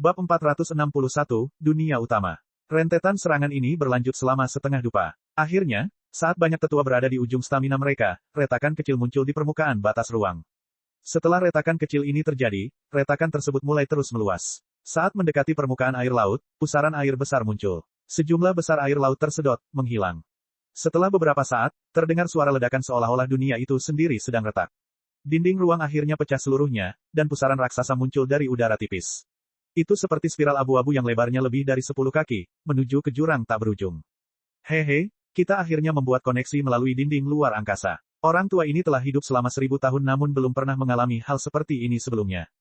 Bab 461, Dunia Utama. Rentetan serangan ini berlanjut selama setengah dupa. Akhirnya, saat banyak tetua berada di ujung stamina mereka, retakan kecil muncul di permukaan batas ruang. Setelah retakan kecil ini terjadi, retakan tersebut mulai terus meluas. Saat mendekati permukaan air laut, pusaran air besar muncul. Sejumlah besar air laut tersedot, menghilang. Setelah beberapa saat, terdengar suara ledakan seolah-olah dunia itu sendiri sedang retak. Dinding ruang akhirnya pecah seluruhnya, dan pusaran raksasa muncul dari udara tipis. Itu seperti spiral abu-abu yang lebarnya lebih dari 10 kaki, menuju ke jurang tak berujung. Hehe, kita akhirnya membuat koneksi melalui dinding luar angkasa. Orang tua ini telah hidup selama 1000 tahun namun belum pernah mengalami hal seperti ini sebelumnya.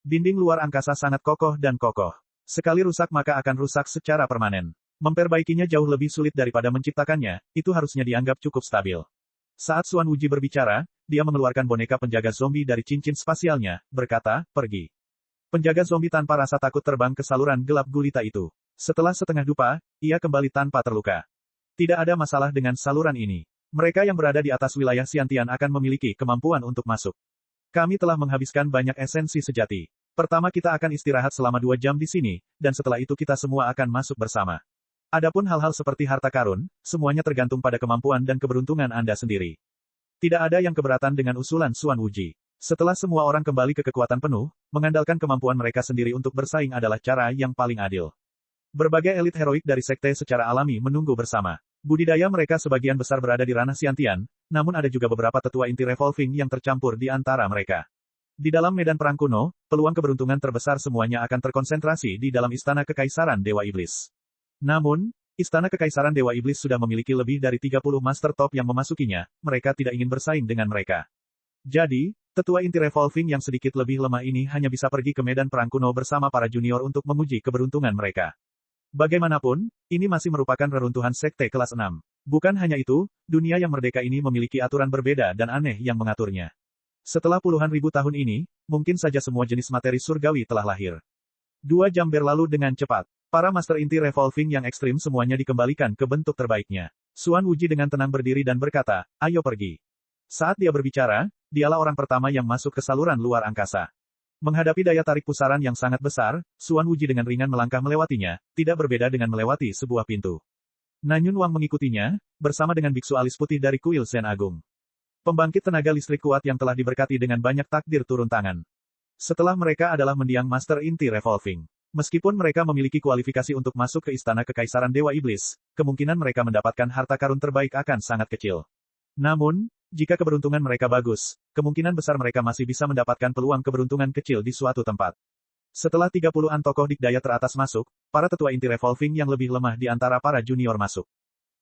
Dinding luar angkasa sangat kokoh dan kokoh. Sekali rusak maka akan rusak secara permanen. Memperbaikinya jauh lebih sulit daripada menciptakannya, itu harusnya dianggap cukup stabil. Saat Xuan Wuji berbicara, dia mengeluarkan boneka penjaga zombie dari cincin spasialnya, berkata, pergi. Penjaga zombie tanpa rasa takut terbang ke saluran gelap gulita itu. Setelah setengah dupa, ia kembali tanpa terluka. Tidak ada masalah dengan saluran ini. Mereka yang berada di atas wilayah Xiantian akan memiliki kemampuan untuk masuk. Kami telah menghabiskan banyak esensi sejati. Pertama kita akan istirahat selama 2 jam di sini, dan setelah itu kita semua akan masuk bersama. Adapun hal-hal seperti harta karun, semuanya tergantung pada kemampuan dan keberuntungan Anda sendiri. Tidak ada yang keberatan dengan usulan Xuan Wuji. Setelah semua orang kembali ke kekuatan penuh, mengandalkan kemampuan mereka sendiri untuk bersaing adalah cara yang paling adil. Berbagai elit heroik dari sekte secara alami menunggu bersama. Budidaya mereka sebagian besar berada di ranah Xiantian, namun ada juga beberapa tetua inti revolving yang tercampur di antara mereka. Di dalam medan perang kuno, peluang keberuntungan terbesar semuanya akan terkonsentrasi di dalam Istana Kekaisaran Dewa Iblis. Namun, Istana Kekaisaran Dewa Iblis sudah memiliki lebih dari 30 master top yang memasukinya, mereka tidak ingin bersaing dengan mereka. Jadi, tetua inti revolving yang sedikit lebih lemah ini hanya bisa pergi ke medan perang kuno bersama para junior untuk menguji keberuntungan mereka. Bagaimanapun, ini masih merupakan reruntuhan sekte kelas 6. Bukan hanya itu, dunia yang merdeka ini memiliki aturan berbeda dan aneh yang mengaturnya. Setelah puluhan ribu tahun ini, mungkin saja semua jenis materi surgawi telah lahir. 2 jam berlalu dengan cepat. Para master inti revolving yang ekstrim semuanya dikembalikan ke bentuk terbaiknya. Xuan Wuji dengan tenang berdiri dan berkata, ayo pergi. Saat dia berbicara, dialah orang pertama yang masuk ke saluran luar angkasa. Menghadapi daya tarik pusaran yang sangat besar, Xuan Wuji dengan ringan melangkah melewatinya, tidak berbeda dengan melewati sebuah pintu. Nanyun Wang mengikutinya, bersama dengan biksu alis putih dari kuil Zen Agung. Pembangkit tenaga listrik kuat yang telah diberkati dengan banyak takdir turun tangan. Setelah mereka adalah mendiang master inti revolving. Meskipun mereka memiliki kualifikasi untuk masuk ke Istana Kekaisaran Dewa Iblis, kemungkinan mereka mendapatkan harta karun terbaik akan sangat kecil. Namun, jika keberuntungan mereka bagus, kemungkinan besar mereka masih bisa mendapatkan peluang keberuntungan kecil di suatu tempat. Setelah 30-an tokoh dikdaya teratas masuk, para tetua inti revolving yang lebih lemah di antara para junior masuk.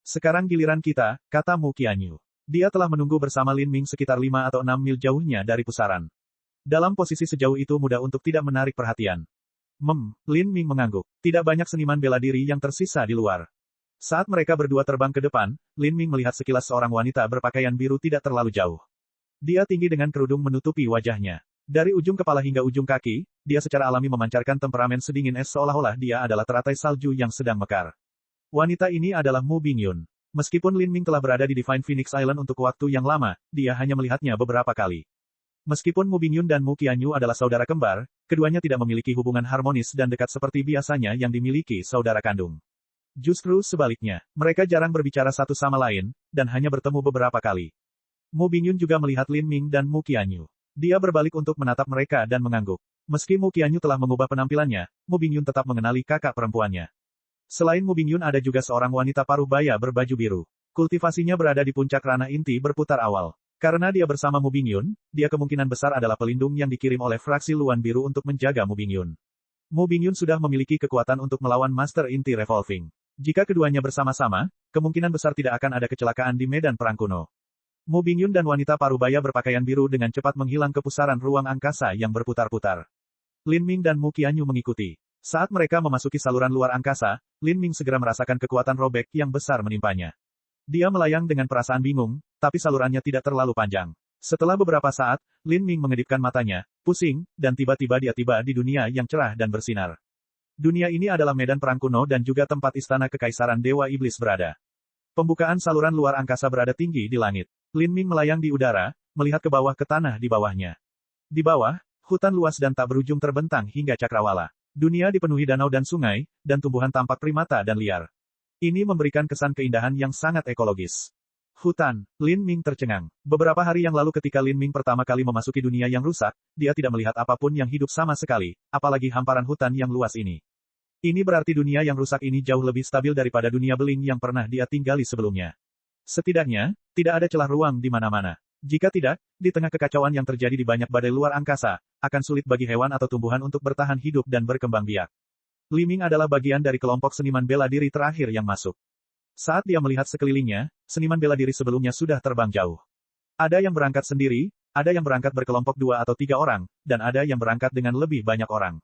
Sekarang giliran kita, kata Mu Qianyu. Dia telah menunggu bersama Lin Ming sekitar 5 atau 6 mil jauhnya dari pusaran. Dalam posisi sejauh itu mudah untuk tidak menarik perhatian. Lin Ming mengangguk. Tidak banyak seniman bela diri yang tersisa di luar. Saat mereka berdua terbang ke depan, Lin Ming melihat sekilas seorang wanita berpakaian biru tidak terlalu jauh. Dia tinggi dengan kerudung menutupi wajahnya. Dari ujung kepala hingga ujung kaki, dia secara alami memancarkan temperamen sedingin es seolah-olah dia adalah teratai salju yang sedang mekar. Wanita ini adalah Mu Bingyun. Meskipun Lin Ming telah berada di Divine Phoenix Island untuk waktu yang lama, dia hanya melihatnya beberapa kali. Meskipun Mu Bingyun dan Mu Qianyu adalah saudara kembar, keduanya tidak memiliki hubungan harmonis dan dekat seperti biasanya yang dimiliki saudara kandung. Justru sebaliknya, mereka jarang berbicara satu sama lain, dan hanya bertemu beberapa kali. Mu Bingyun juga melihat Lin Ming dan Mu Qianyu. Dia berbalik untuk menatap mereka dan mengangguk. Meski Mu Qianyu telah mengubah penampilannya, Mu Bingyun tetap mengenali kakak perempuannya. Selain Mu Bingyun ada juga seorang wanita paruh baya berbaju biru. Kultivasinya berada di puncak ranah inti berputar awal. Karena dia bersama Mu Bingyun, dia kemungkinan besar adalah pelindung yang dikirim oleh fraksi Luan Biru untuk menjaga Mu Bingyun. Mu Bingyun sudah memiliki kekuatan untuk melawan master inti revolving. Jika keduanya bersama-sama, kemungkinan besar tidak akan ada kecelakaan di medan perang kuno. Mu Bingyun dan wanita parubaya berpakaian biru dengan cepat menghilang ke pusaran ruang angkasa yang berputar-putar. Lin Ming dan Mu Qianyu mengikuti. Saat mereka memasuki saluran luar angkasa, Lin Ming segera merasakan kekuatan robek yang besar menimpanya. Dia melayang dengan perasaan bingung, tapi salurannya tidak terlalu panjang. Setelah beberapa saat, Lin Ming mengedipkan matanya, pusing, dan tiba-tiba dia tiba di dunia yang cerah dan bersinar. Dunia ini adalah medan perang kuno dan juga tempat Istana Kekaisaran Dewa Iblis berada. Pembukaan saluran luar angkasa berada tinggi di langit. Lin Ming melayang di udara, melihat ke bawah ke tanah di bawahnya. Di bawah, hutan luas dan tak berujung terbentang hingga cakrawala. Dunia dipenuhi danau dan sungai, dan tumbuhan tampak primata dan liar. Ini memberikan kesan keindahan yang sangat ekologis. Hutan, Lin Ming tercengang. Beberapa hari yang lalu ketika Lin Ming pertama kali memasuki dunia yang rusak, dia tidak melihat apapun yang hidup sama sekali, apalagi hamparan hutan yang luas ini. Ini berarti dunia yang rusak ini jauh lebih stabil daripada dunia beling yang pernah dia tinggali sebelumnya. Setidaknya, tidak ada celah ruang di mana-mana. Jika tidak, di tengah kekacauan yang terjadi di banyak badai luar angkasa, akan sulit bagi hewan atau tumbuhan untuk bertahan hidup dan berkembang biak. Li Ming adalah bagian dari kelompok seniman bela diri terakhir yang masuk. Saat dia melihat sekelilingnya, seniman bela diri sebelumnya sudah terbang jauh. Ada yang berangkat sendiri, ada yang berangkat berkelompok 2 atau 3 orang, dan ada yang berangkat dengan lebih banyak orang.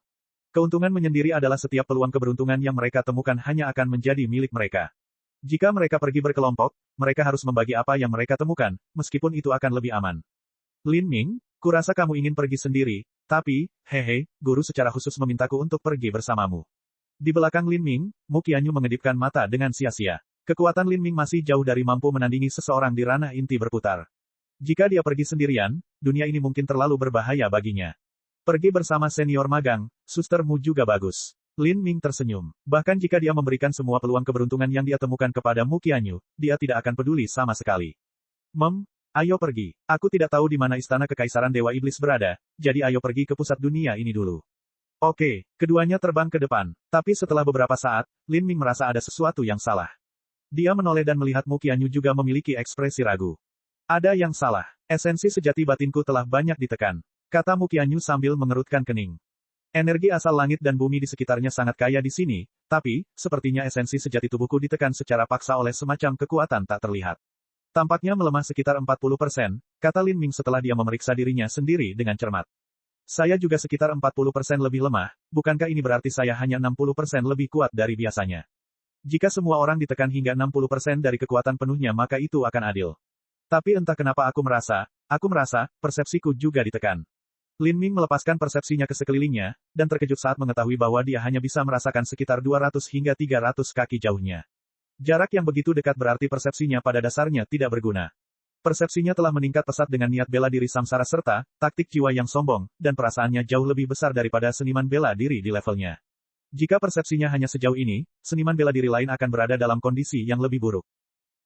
Keuntungan menyendiri adalah setiap peluang keberuntungan yang mereka temukan hanya akan menjadi milik mereka. Jika mereka pergi berkelompok, mereka harus membagi apa yang mereka temukan, meskipun itu akan lebih aman. Lin Ming, kurasa kamu ingin pergi sendiri, tapi, hehe, guru secara khusus memintaku untuk pergi bersamamu. Di belakang Lin Ming, Mu Qianyu mengedipkan mata dengan sia-sia. Kekuatan Lin Ming masih jauh dari mampu menandingi seseorang di ranah inti berputar. Jika dia pergi sendirian, dunia ini mungkin terlalu berbahaya baginya. Pergi bersama senior magang, suster Mu juga bagus. Lin Ming tersenyum. Bahkan jika dia memberikan semua peluang keberuntungan yang dia temukan kepada Mu Qianyu, dia tidak akan peduli sama sekali. Ayo pergi. Aku tidak tahu di mana istana kekaisaran Dewa Iblis berada, jadi ayo pergi ke pusat dunia ini dulu. Oke, keduanya terbang ke depan. Tapi setelah beberapa saat, Lin Ming merasa ada sesuatu yang salah. Dia menoleh dan melihat Mu Qianyu juga memiliki ekspresi ragu. Ada yang salah. Esensi sejati batinku telah banyak ditekan, kata Mu Qianyu sambil mengerutkan kening. Energi asal langit dan bumi di sekitarnya sangat kaya di sini, tapi, sepertinya esensi sejati tubuhku ditekan secara paksa oleh semacam kekuatan tak terlihat. Tampaknya melemah sekitar 40%, kata Lin Ming setelah dia memeriksa dirinya sendiri dengan cermat. Saya juga sekitar 40% lebih lemah, bukankah ini berarti saya hanya 60% lebih kuat dari biasanya? Jika semua orang ditekan hingga 60% dari kekuatan penuhnya maka itu akan adil. Tapi entah kenapa aku merasa, persepsiku juga ditekan. Lin Ming melepaskan persepsinya ke sekelilingnya, dan terkejut saat mengetahui bahwa dia hanya bisa merasakan sekitar 200 hingga 300 kaki jauhnya. Jarak yang begitu dekat berarti persepsinya pada dasarnya tidak berguna. Persepsinya telah meningkat pesat dengan niat bela diri samsara serta, taktik jiwa yang sombong, dan perasaannya jauh lebih besar daripada seniman bela diri di levelnya. Jika persepsinya hanya sejauh ini, seniman bela diri lain akan berada dalam kondisi yang lebih buruk.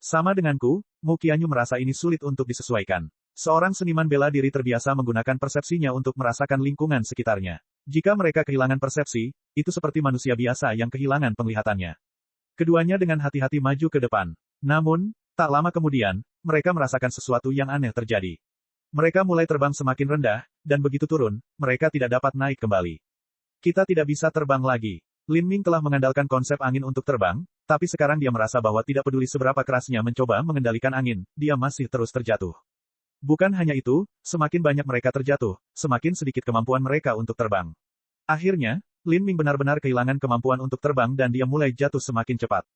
Sama denganku, Mu Qianyu merasa ini sulit untuk disesuaikan. Seorang seniman bela diri terbiasa menggunakan persepsinya untuk merasakan lingkungan sekitarnya. Jika mereka kehilangan persepsi, itu seperti manusia biasa yang kehilangan penglihatannya. Keduanya dengan hati-hati maju ke depan. Namun, tak lama kemudian, mereka merasakan sesuatu yang aneh terjadi. Mereka mulai terbang semakin rendah, dan begitu turun, mereka tidak dapat naik kembali. Kita tidak bisa terbang lagi. Lin Ming telah mengandalkan konsep angin untuk terbang, tapi sekarang dia merasa bahwa tidak peduli seberapa kerasnya mencoba mengendalikan angin, dia masih terus terjatuh. Bukan hanya itu, semakin banyak mereka terjatuh, semakin sedikit kemampuan mereka untuk terbang. Akhirnya, Lin Ming benar-benar kehilangan kemampuan untuk terbang dan dia mulai jatuh semakin cepat.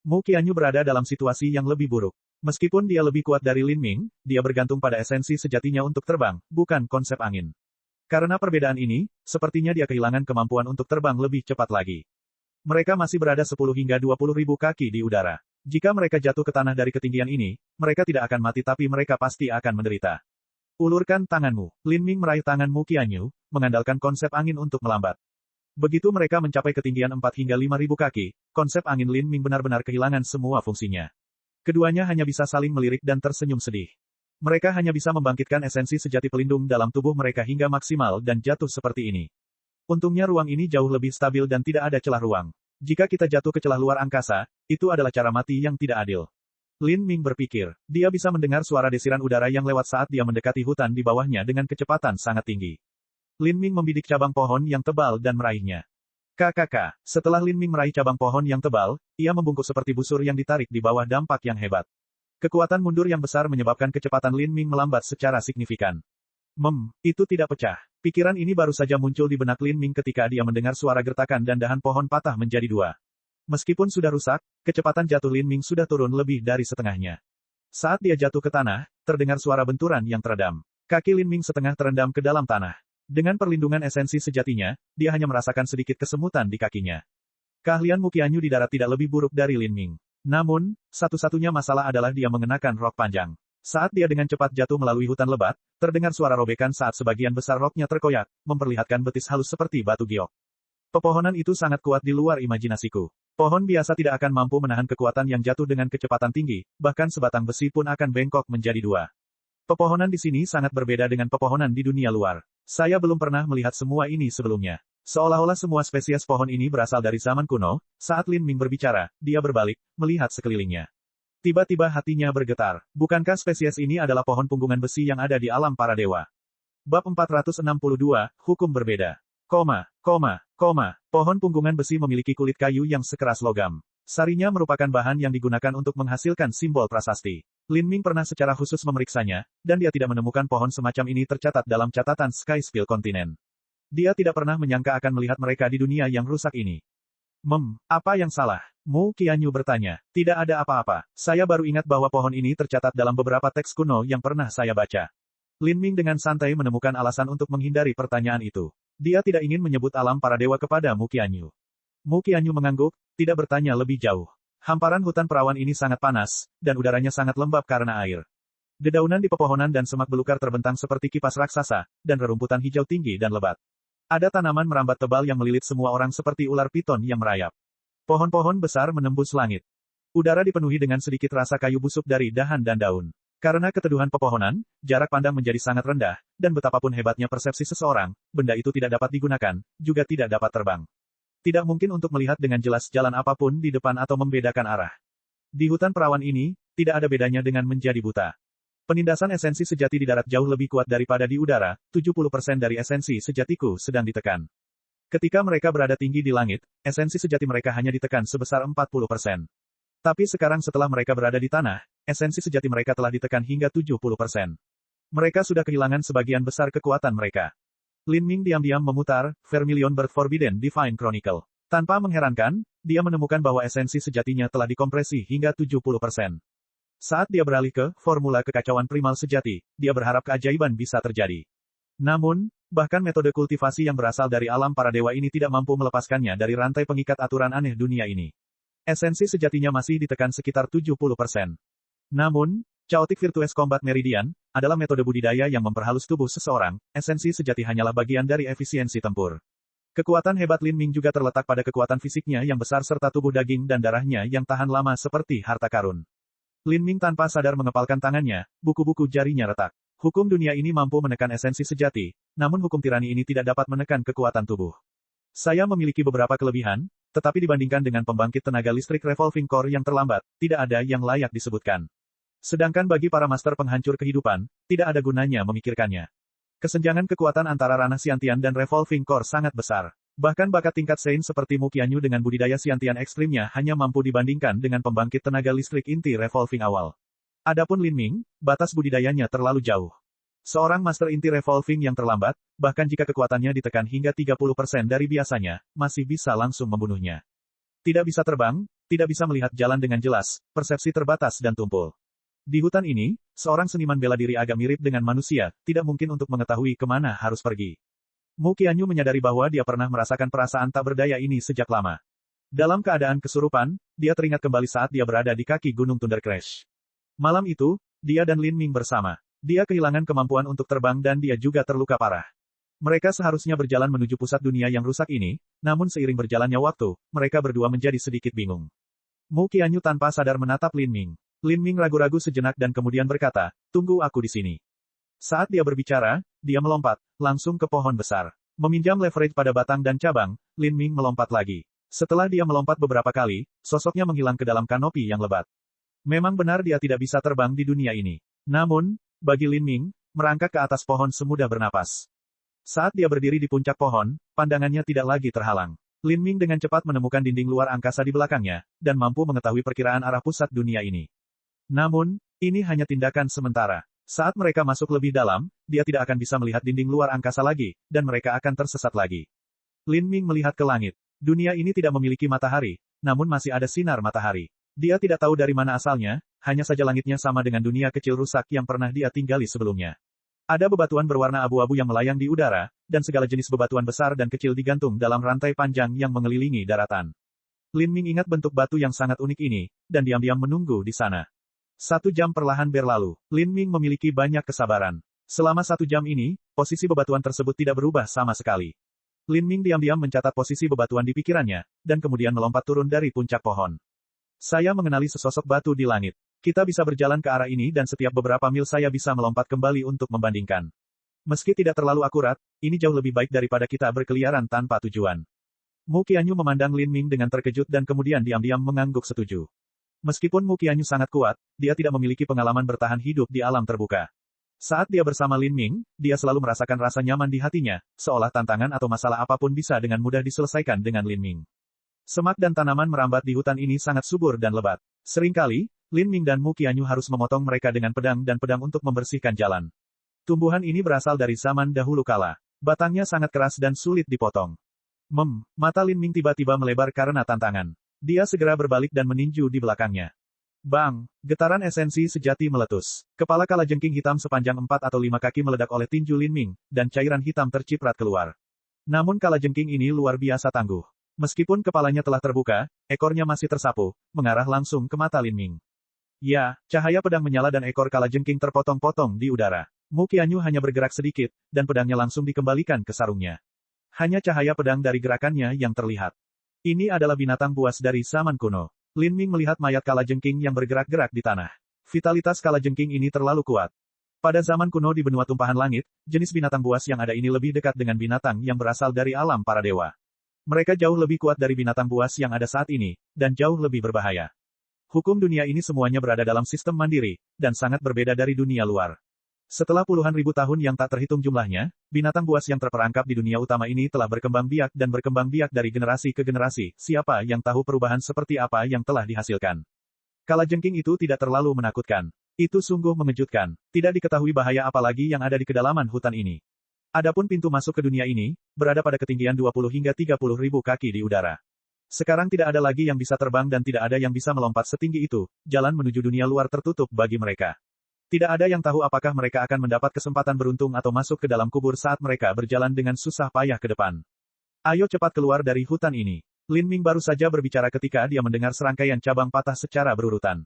Mu Qianyu berada dalam situasi yang lebih buruk. Meskipun dia lebih kuat dari Lin Ming, dia bergantung pada esensi sejatinya untuk terbang, bukan konsep angin. Karena perbedaan ini, sepertinya dia kehilangan kemampuan untuk terbang lebih cepat lagi. Mereka masih berada 10 hingga 20 ribu kaki di udara. Jika mereka jatuh ke tanah dari ketinggian ini, mereka tidak akan mati tapi mereka pasti akan menderita. Ulurkan tanganmu. Lin Ming meraih tangan Mu Qianyu, mengandalkan konsep angin untuk melambat. Begitu mereka mencapai ketinggian 4 hingga 5 ribu kaki, konsep angin Lin Ming benar-benar kehilangan semua fungsinya. Keduanya hanya bisa saling melirik dan tersenyum sedih. Mereka hanya bisa membangkitkan esensi sejati pelindung dalam tubuh mereka hingga maksimal dan jatuh seperti ini. Untungnya ruang ini jauh lebih stabil dan tidak ada celah ruang. Jika kita jatuh ke celah luar angkasa, itu adalah cara mati yang tidak adil. Lin Ming berpikir, dia bisa mendengar suara desiran udara yang lewat saat dia mendekati hutan di bawahnya dengan kecepatan sangat tinggi. Lin Ming membidik cabang pohon yang tebal dan meraihnya. KKK, setelah Lin Ming meraih cabang pohon yang tebal, ia membungkuk seperti busur yang ditarik di bawah dampak yang hebat. Kekuatan mundur yang besar menyebabkan kecepatan Lin Ming melambat secara signifikan. Itu tidak pecah. Pikiran ini baru saja muncul di benak Lin Ming ketika dia mendengar suara gertakan dan dahan pohon patah menjadi 2. Meskipun sudah rusak, kecepatan jatuh Lin Ming sudah turun lebih dari setengahnya. Saat dia jatuh ke tanah, terdengar suara benturan yang teredam. Kaki Lin Ming setengah terendam ke dalam tanah. Dengan perlindungan esensi sejatinya, dia hanya merasakan sedikit kesemutan di kakinya. Keahlian Mu Qianyu di darat tidak lebih buruk dari Lin Ming. Namun, satu-satunya masalah adalah dia mengenakan rok panjang. Saat dia dengan cepat jatuh melalui hutan lebat, terdengar suara robekan saat sebagian besar roknya terkoyak, memperlihatkan betis halus seperti batu giok. Pepohonan itu sangat kuat di luar imajinasiku. Pohon biasa tidak akan mampu menahan kekuatan yang jatuh dengan kecepatan tinggi, bahkan sebatang besi pun akan bengkok menjadi dua. Pepohonan di sini sangat berbeda dengan pepohonan di dunia luar. Saya belum pernah melihat semua ini sebelumnya. Seolah-olah semua spesies pohon ini berasal dari zaman kuno. Saat Lin Ming berbicara, dia berbalik, melihat sekelilingnya. Tiba-tiba hatinya bergetar. Bukankah spesies ini adalah pohon punggungan besi yang ada di alam para dewa? Bab 462, Hukum Berbeda. Pohon punggungan besi memiliki kulit kayu yang sekeras logam. Sarinya merupakan bahan yang digunakan untuk menghasilkan simbol prasasti. Lin Ming pernah secara khusus memeriksanya, dan dia tidak menemukan pohon semacam ini tercatat dalam catatan Sky Spill Continent. Dia tidak pernah menyangka akan melihat mereka di dunia yang rusak ini. Apa yang salah? Mu Qianyu bertanya. Tidak ada apa-apa. Saya baru ingat bahwa pohon ini tercatat dalam beberapa teks kuno yang pernah saya baca. Lin Ming dengan santai menemukan alasan untuk menghindari pertanyaan itu. Dia tidak ingin menyebut alam para dewa kepada Mu Qianyu. Mu Qianyu mengangguk, tidak bertanya lebih jauh. Hamparan hutan perawan ini sangat panas, dan udaranya sangat lembab karena air. Dedaunan di pepohonan dan semak belukar terbentang seperti kipas raksasa, dan rerumputan hijau tinggi dan lebat. Ada tanaman merambat tebal yang melilit semua orang seperti ular piton yang merayap. Pohon-pohon besar menembus langit. Udara dipenuhi dengan sedikit rasa kayu busuk dari dahan dan daun. Karena keteduhan pepohonan, jarak pandang menjadi sangat rendah, dan betapapun hebatnya persepsi seseorang, benda itu tidak dapat digunakan, juga tidak dapat terbang. Tidak mungkin untuk melihat dengan jelas jalan apapun di depan atau membedakan arah. Di hutan perawan ini, tidak ada bedanya dengan menjadi buta. Penindasan esensi sejati di darat jauh lebih kuat daripada di udara, 70% dari esensi sejatiku sedang ditekan. Ketika mereka berada tinggi di langit, esensi sejati mereka hanya ditekan sebesar 40%. Tapi sekarang setelah mereka berada di tanah, esensi sejati mereka telah ditekan hingga 70%. Mereka sudah kehilangan sebagian besar kekuatan mereka. Lin Ming diam-diam memutar Vermilion Bird Forbidden Divine Chronicle. Tanpa mengherankan, dia menemukan bahwa esensi sejatinya telah dikompresi hingga 70%. Saat dia beralih ke formula kekacauan primal sejati, dia berharap keajaiban bisa terjadi. Namun, bahkan metode kultivasi yang berasal dari alam para dewa ini tidak mampu melepaskannya dari rantai pengikat aturan aneh dunia ini. Esensi sejatinya masih ditekan sekitar 70%. Namun, Chaotic Virtuous Combat Meridian adalah metode budidaya yang memperhalus tubuh seseorang. Esensi sejati hanyalah bagian dari efisiensi tempur. Kekuatan hebat Lin Ming juga terletak pada kekuatan fisiknya yang besar serta tubuh daging dan darahnya yang tahan lama seperti harta karun. Lin Ming tanpa sadar mengepalkan tangannya, buku-buku jarinya retak. Hukum dunia ini mampu menekan esensi sejati, namun hukum tirani ini tidak dapat menekan kekuatan tubuh. Saya memiliki beberapa kelebihan, tetapi dibandingkan dengan pembangkit tenaga listrik revolving core yang terlambat, tidak ada yang layak disebutkan. Sedangkan bagi para master penghancur kehidupan, tidak ada gunanya memikirkannya. Kesenjangan kekuatan antara ranah Xiantian dan revolving core sangat besar. Bahkan bakat tingkat Sein seperti Mu Qianyu dengan budidaya Xiantian ekstrimnya hanya mampu dibandingkan dengan pembangkit tenaga listrik inti revolving awal. Adapun Lin Ming, batas budidayanya terlalu jauh. Seorang master inti revolving yang terlambat, bahkan jika kekuatannya ditekan hingga 30% dari biasanya, masih bisa langsung membunuhnya. Tidak bisa terbang, tidak bisa melihat jalan dengan jelas, persepsi terbatas dan tumpul. Di hutan ini, seorang seniman bela diri agak mirip dengan manusia, tidak mungkin untuk mengetahui kemana harus pergi. Mu Qianyu menyadari bahwa dia pernah merasakan perasaan tak berdaya ini sejak lama. Dalam keadaan kesurupan, dia teringat kembali saat dia berada di kaki Gunung Thunder Crash. Malam itu, dia dan Lin Ming bersama. Dia kehilangan kemampuan untuk terbang dan dia juga terluka parah. Mereka seharusnya berjalan menuju pusat dunia yang rusak ini, namun seiring berjalannya waktu, mereka berdua menjadi sedikit bingung. Mu Qianyu tanpa sadar menatap Lin Ming. Lin Ming ragu-ragu sejenak dan kemudian berkata, "Tunggu aku di sini." Saat dia berbicara, dia melompat, langsung ke pohon besar. Meminjam leverage pada batang dan cabang, Lin Ming melompat lagi. Setelah dia melompat beberapa kali, sosoknya menghilang ke dalam kanopi yang lebat. Memang benar dia tidak bisa terbang di dunia ini. Namun, bagi Lin Ming, merangkak ke atas pohon semudah bernapas. Saat dia berdiri di puncak pohon, pandangannya tidak lagi terhalang. Lin Ming dengan cepat menemukan dinding luar angkasa di belakangnya, dan mampu mengetahui perkiraan arah pusat dunia ini. Namun, ini hanya tindakan sementara. Saat mereka masuk lebih dalam, dia tidak akan bisa melihat dinding luar angkasa lagi, dan mereka akan tersesat lagi. Lin Ming melihat ke langit. Dunia ini tidak memiliki matahari, namun masih ada sinar matahari. Dia tidak tahu dari mana asalnya, hanya saja langitnya sama dengan dunia kecil rusak yang pernah dia tinggali sebelumnya. Ada bebatuan berwarna abu-abu yang melayang di udara, dan segala jenis bebatuan besar dan kecil digantung dalam rantai panjang yang mengelilingi daratan. Lin Ming ingat bentuk batu yang sangat unik ini, dan diam-diam menunggu di sana. 1 jam perlahan berlalu. Lin Ming memiliki banyak kesabaran. Selama 1 jam ini, posisi bebatuan tersebut tidak berubah sama sekali. Lin Ming diam-diam mencatat posisi bebatuan di pikirannya, dan kemudian melompat turun dari puncak pohon. Saya mengenali sesosok batu di langit. Kita bisa berjalan ke arah ini dan setiap beberapa mil saya bisa melompat kembali untuk membandingkan. Meski tidak terlalu akurat, ini jauh lebih baik daripada kita berkeliaran tanpa tujuan. Mu Qianyu memandang Lin Ming dengan terkejut dan kemudian diam-diam mengangguk setuju. Meskipun Mu Qianyu sangat kuat, dia tidak memiliki pengalaman bertahan hidup di alam terbuka. Saat dia bersama Lin Ming, dia selalu merasakan rasa nyaman di hatinya, seolah tantangan atau masalah apapun bisa dengan mudah diselesaikan dengan Lin Ming. Semak dan tanaman merambat di hutan ini sangat subur dan lebat. Seringkali, Lin Ming dan Mu Qianyu harus memotong mereka dengan pedang dan pedang untuk membersihkan jalan. Tumbuhan ini berasal dari zaman dahulu kala. Batangnya sangat keras dan sulit dipotong. Mata Lin Ming tiba-tiba melebar karena tantangan. Dia segera berbalik dan meninju di belakangnya. Bang! Getaran esensi sejati meletus. Kepala kalajengking hitam sepanjang 4 atau 5 kaki meledak oleh tinju Lin Ming, dan cairan hitam terciprat keluar. Namun kalajengking ini luar biasa tangguh. Meskipun kepalanya telah terbuka, ekornya masih tersapu, mengarah langsung ke mata Lin Ming. Ya, cahaya pedang menyala dan ekor kalajengking terpotong-potong di udara. Mu Qianyu hanya bergerak sedikit, dan pedangnya langsung dikembalikan ke sarungnya. Hanya cahaya pedang dari gerakannya yang terlihat. Ini adalah binatang buas dari zaman kuno. Lin Ming melihat mayat kalajengking yang bergerak-gerak di tanah. Vitalitas kalajengking ini terlalu kuat. Pada zaman kuno di benua tumpahan langit, jenis binatang buas yang ada ini lebih dekat dengan binatang yang berasal dari alam para dewa. Mereka jauh lebih kuat dari binatang buas yang ada saat ini, dan jauh lebih berbahaya. Hukum dunia ini semuanya berada dalam sistem mandiri, dan sangat berbeda dari dunia luar. Setelah puluhan ribu tahun yang tak terhitung jumlahnya, binatang buas yang terperangkap di dunia utama ini telah berkembang biak dan berkembang biak dari generasi ke generasi. Siapa yang tahu perubahan seperti apa yang telah dihasilkan? Kalajengking itu tidak terlalu menakutkan. Itu sungguh mengejutkan. Tidak diketahui bahaya apalagi yang ada di kedalaman hutan ini. Adapun pintu masuk ke dunia ini, berada pada ketinggian 20 hingga 30 ribu kaki di udara. Sekarang tidak ada lagi yang bisa terbang dan tidak ada yang bisa melompat setinggi itu, jalan menuju dunia luar tertutup bagi mereka. Tidak ada yang tahu apakah mereka akan mendapat kesempatan beruntung atau masuk ke dalam kubur saat mereka berjalan dengan susah payah ke depan. Ayo cepat keluar dari hutan ini. Lin Ming baru saja berbicara ketika dia mendengar serangkaian cabang patah secara berurutan.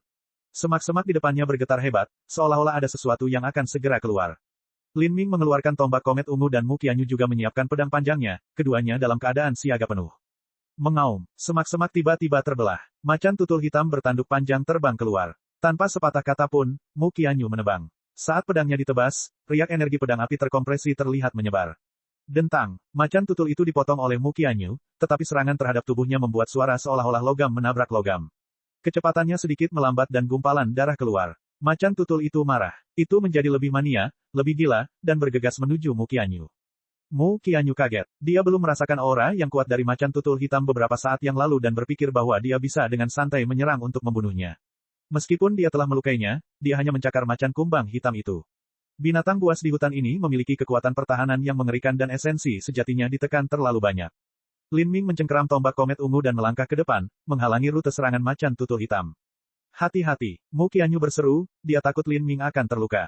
Semak-semak di depannya bergetar hebat, seolah-olah ada sesuatu yang akan segera keluar. Lin Ming mengeluarkan tombak komet ungu dan Mu Qianyu juga menyiapkan pedang panjangnya, keduanya dalam keadaan siaga penuh. Mengaum, semak-semak tiba-tiba terbelah. Macan tutul hitam bertanduk panjang terbang keluar. Tanpa sepatah kata pun, Mu Qianyu menebang. Saat pedangnya ditebas, riak energi pedang api terkompresi terlihat menyebar. Dentang, macan tutul itu dipotong oleh Mu Qianyu, tetapi serangan terhadap tubuhnya membuat suara seolah-olah logam menabrak logam. Kecepatannya sedikit melambat dan gumpalan darah keluar. Macan tutul itu marah. Itu menjadi lebih mania, lebih gila, dan bergegas menuju Mu Qianyu. Mu Qianyu kaget. Dia belum merasakan aura yang kuat dari macan tutul hitam beberapa saat yang lalu dan berpikir bahwa dia bisa dengan santai menyerang untuk membunuhnya. Meskipun dia telah melukainya, dia hanya mencakar macan kumbang hitam itu. Binatang buas di hutan ini memiliki kekuatan pertahanan yang mengerikan dan esensi sejatinya ditekan terlalu banyak. Lin Ming mencengkeram tombak komet ungu dan melangkah ke depan, menghalangi rute serangan macan tutul hitam. Hati-hati, Mu Qianyu berseru, dia takut Lin Ming akan terluka.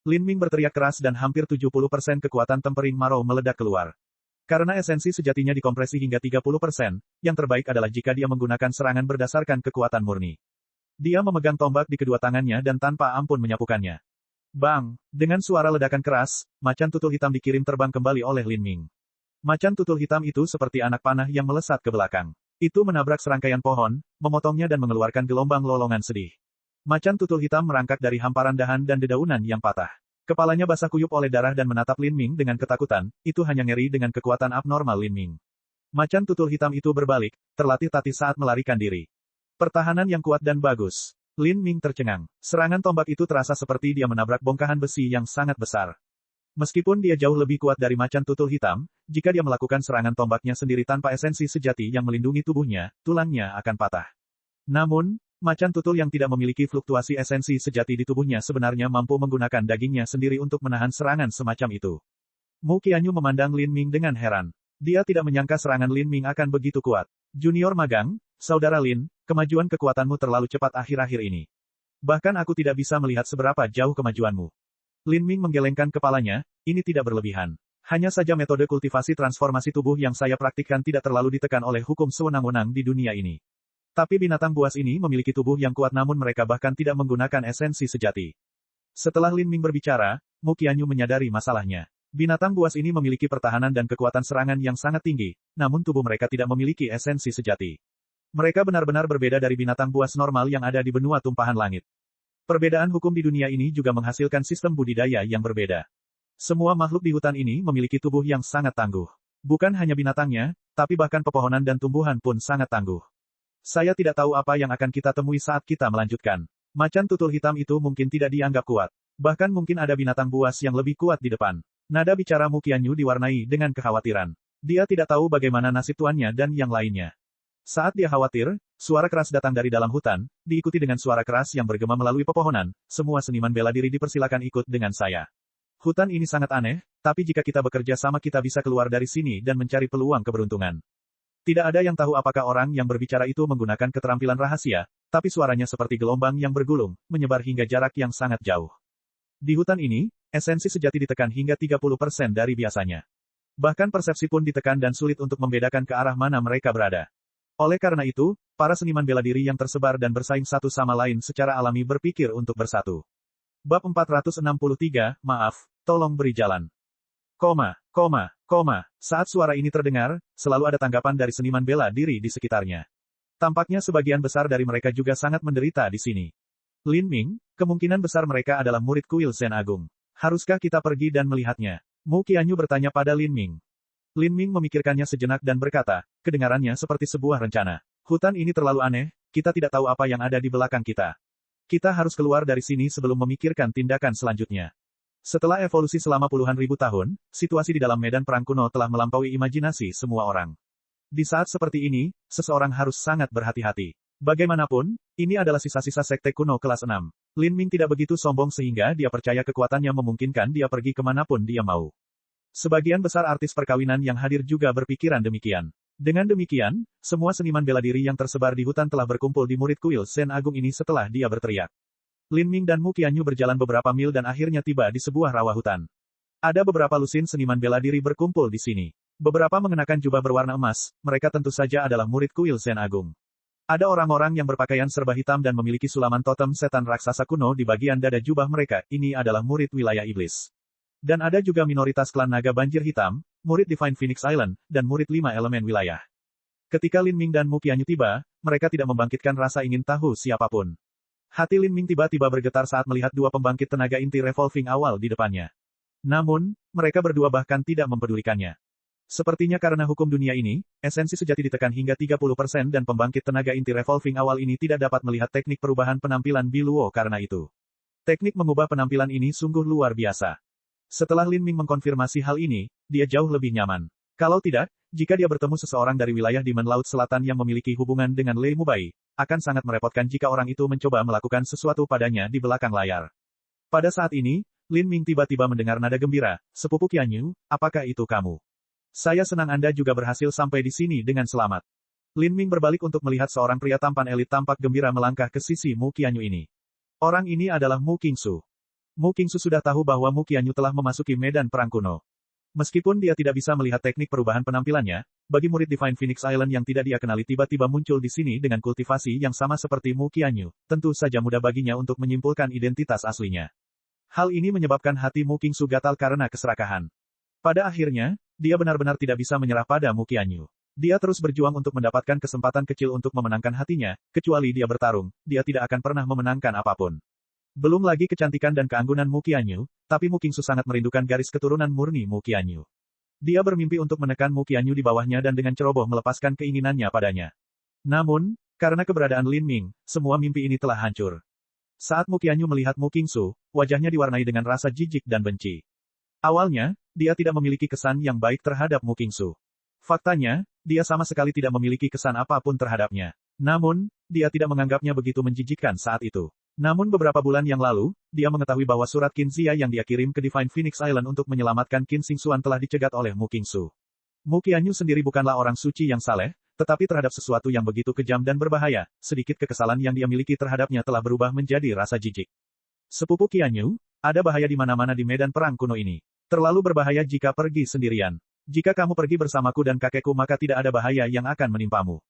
Lin Ming berteriak keras dan hampir 70% kekuatan tempering marau meledak keluar. Karena esensi sejatinya dikompresi hingga 30%, yang terbaik adalah jika dia menggunakan serangan berdasarkan kekuatan murni. Dia memegang tombak di kedua tangannya dan tanpa ampun menyapukannya. Bang! Dengan suara ledakan keras, macan tutul hitam dikirim terbang kembali oleh Lin Ming. Macan tutul hitam itu seperti anak panah yang melesat ke belakang. Itu menabrak serangkaian pohon, memotongnya dan mengeluarkan gelombang lolongan sedih. Macan tutul hitam merangkak dari hamparan dahan dan dedaunan yang patah. Kepalanya basah kuyup oleh darah dan menatap Lin Ming dengan ketakutan, itu hanya ngeri dengan kekuatan abnormal Lin Ming. Macan tutul hitam itu berbalik, terlatih-tatih saat melarikan diri. Pertahanan yang kuat dan bagus. Lin Ming tercengang. Serangan tombak itu terasa seperti dia menabrak bongkahan besi yang sangat besar. Meskipun dia jauh lebih kuat dari macan tutul hitam, jika dia melakukan serangan tombaknya sendiri tanpa esensi sejati yang melindungi tubuhnya, tulangnya akan patah. Namun, macan tutul yang tidak memiliki fluktuasi esensi sejati di tubuhnya sebenarnya mampu menggunakan dagingnya sendiri untuk menahan serangan semacam itu. Mu Qianyu memandang Lin Ming dengan heran. Dia tidak menyangka serangan Lin Ming akan begitu kuat. Junior magang, saudara Lin, kemajuan kekuatanmu terlalu cepat akhir-akhir ini. Bahkan aku tidak bisa melihat seberapa jauh kemajuanmu. Lin Ming menggelengkan kepalanya, ini tidak berlebihan. Hanya saja metode kultivasi transformasi tubuh yang saya praktikkan tidak terlalu ditekan oleh hukum sewenang-wenang di dunia ini. Tapi binatang buas ini memiliki tubuh yang kuat namun mereka bahkan tidak menggunakan esensi sejati. Setelah Lin Ming berbicara, Mu Qianyu menyadari masalahnya. Binatang buas ini memiliki pertahanan dan kekuatan serangan yang sangat tinggi, namun tubuh mereka tidak memiliki esensi sejati. Mereka benar-benar berbeda dari binatang buas normal yang ada di benua tumpahan langit. Perbedaan hukum di dunia ini juga menghasilkan sistem budidaya yang berbeda. Semua makhluk di hutan ini memiliki tubuh yang sangat tangguh. Bukan hanya binatangnya, tapi bahkan pepohonan dan tumbuhan pun sangat tangguh. Saya tidak tahu apa yang akan kita temui saat kita melanjutkan. Macan tutul hitam itu mungkin tidak dianggap kuat. Bahkan mungkin ada binatang buas yang lebih kuat di depan. Nada bicara Mu Qianyu diwarnai dengan kekhawatiran. Dia tidak tahu bagaimana nasib tuannya dan yang lainnya. Saat dia khawatir, suara keras datang dari dalam hutan, diikuti dengan suara keras yang bergema melalui pepohonan. Semua seniman bela diri dipersilakan ikut dengan saya. Hutan ini sangat aneh, tapi jika kita bekerja sama kita bisa keluar dari sini dan mencari peluang keberuntungan. Tidak ada yang tahu apakah orang yang berbicara itu menggunakan keterampilan rahasia, tapi suaranya seperti gelombang yang bergulung, menyebar hingga jarak yang sangat jauh. Di hutan ini, esensi sejati ditekan hingga 30% dari biasanya. Bahkan persepsi pun ditekan dan sulit untuk membedakan ke arah mana mereka berada. Oleh karena itu, para seniman bela diri yang tersebar dan bersaing satu sama lain secara alami berpikir untuk bersatu. Bab 463, maaf, tolong beri jalan. Saat suara ini terdengar, selalu ada tanggapan dari seniman bela diri di sekitarnya. Tampaknya sebagian besar dari mereka juga sangat menderita di sini. Lin Ming, kemungkinan besar mereka adalah murid kuil Zen Agung. Haruskah kita pergi dan melihatnya? Mu Qianyu bertanya pada Lin Ming. Lin Ming memikirkannya sejenak dan berkata, kedengarannya seperti sebuah rencana. Hutan ini terlalu aneh, kita tidak tahu apa yang ada di belakang kita. Kita harus keluar dari sini sebelum memikirkan tindakan selanjutnya. Setelah evolusi selama puluhan ribu tahun, situasi di dalam medan perang kuno telah melampaui imajinasi semua orang. Di saat seperti ini, seseorang harus sangat berhati-hati. Bagaimanapun, ini adalah sisa-sisa sekte kuno kelas 6. Lin Ming tidak begitu sombong sehingga dia percaya kekuatannya memungkinkan dia pergi kemanapun dia mau. Sebagian besar artis perkawinan yang hadir juga berpikiran demikian. Dengan demikian, semua seniman bela diri yang tersebar di hutan telah berkumpul di murid kuil Zen Agung ini setelah dia berteriak. Lin Ming dan Mu Qianyu berjalan beberapa mil dan akhirnya tiba di sebuah rawa hutan. Ada beberapa lusin seniman bela diri berkumpul di sini. Beberapa mengenakan jubah berwarna emas, mereka tentu saja adalah murid kuil Zen Agung. Ada orang-orang yang berpakaian serba hitam dan memiliki sulaman totem setan raksasa kuno di bagian dada jubah mereka, ini adalah murid wilayah iblis. Dan ada juga minoritas klan naga banjir hitam, murid Divine Phoenix Island, dan murid 5 elemen wilayah. Ketika Lin Ming dan Mu Qianyu tiba, mereka tidak membangkitkan rasa ingin tahu siapapun. Hati Lin Ming tiba-tiba bergetar saat melihat dua pembangkit tenaga inti revolving awal di depannya. Namun, mereka berdua bahkan tidak mempedulikannya. Sepertinya karena hukum dunia ini, esensi sejati ditekan hingga 30% dan pembangkit tenaga inti revolving awal ini tidak dapat melihat teknik perubahan penampilan Biluo karena itu. Teknik mengubah penampilan ini sungguh luar biasa. Setelah Lin Ming mengkonfirmasi hal ini, dia jauh lebih nyaman. Kalau tidak, jika dia bertemu seseorang dari wilayah Dimen Laut Selatan yang memiliki hubungan dengan Lei Mubai, akan sangat merepotkan jika orang itu mencoba melakukan sesuatu padanya di belakang layar. Pada saat ini, Lin Ming tiba-tiba mendengar nada gembira, "Sepupu Qianyu, apakah itu kamu? Saya senang Anda juga berhasil sampai di sini dengan selamat." Lin Ming berbalik untuk melihat seorang pria tampan elit tampak gembira melangkah ke sisi Mu Qianyu ini. Orang ini adalah Mu Qingsu. Mu Qingsu sudah tahu bahwa Mu Qianyu telah memasuki medan perang kuno. Meskipun dia tidak bisa melihat teknik perubahan penampilannya, bagi murid Divine Phoenix Island yang tidak dia kenali tiba-tiba muncul di sini dengan kultivasi yang sama seperti Mu Qianyu, tentu saja mudah baginya untuk menyimpulkan identitas aslinya. Hal ini menyebabkan hati Mu Qingsu gatal karena keserakahan. Pada akhirnya, dia benar-benar tidak bisa menyerah pada Mu Qianyu. Dia terus berjuang untuk mendapatkan kesempatan kecil untuk memenangkan hatinya, kecuali dia bertarung, dia tidak akan pernah memenangkan apapun. Belum lagi kecantikan dan keanggunan Mu Qianyu, tapi Mu Qingsu sangat merindukan garis keturunan murni Mu Qianyu. Dia bermimpi untuk menekan Mu Qianyu di bawahnya dan dengan ceroboh melepaskan keinginannya padanya. Namun, karena keberadaan Lin Ming, semua mimpi ini telah hancur. Saat Mu Qianyu melihat Mu Qingsu, wajahnya diwarnai dengan rasa jijik dan benci. Awalnya, dia tidak memiliki kesan yang baik terhadap Mu Qingsu. Faktanya, dia sama sekali tidak memiliki kesan apapun terhadapnya. Namun, dia tidak menganggapnya begitu menjijikkan saat itu. Namun beberapa bulan yang lalu, dia mengetahui bahwa surat Qin Zia yang dia kirim ke Divine Phoenix Island untuk menyelamatkan Qin Xingxuan telah dicegat oleh Mu Qingsu. Mu Qianyu sendiri bukanlah orang suci yang saleh, tetapi terhadap sesuatu yang begitu kejam dan berbahaya, sedikit kekesalan yang dia miliki terhadapnya telah berubah menjadi rasa jijik. Sepupu Qianyu, ada bahaya di mana-mana di medan perang kuno ini. Terlalu berbahaya jika pergi sendirian. Jika kamu pergi bersamaku dan kakekku maka tidak ada bahaya yang akan menimpamu.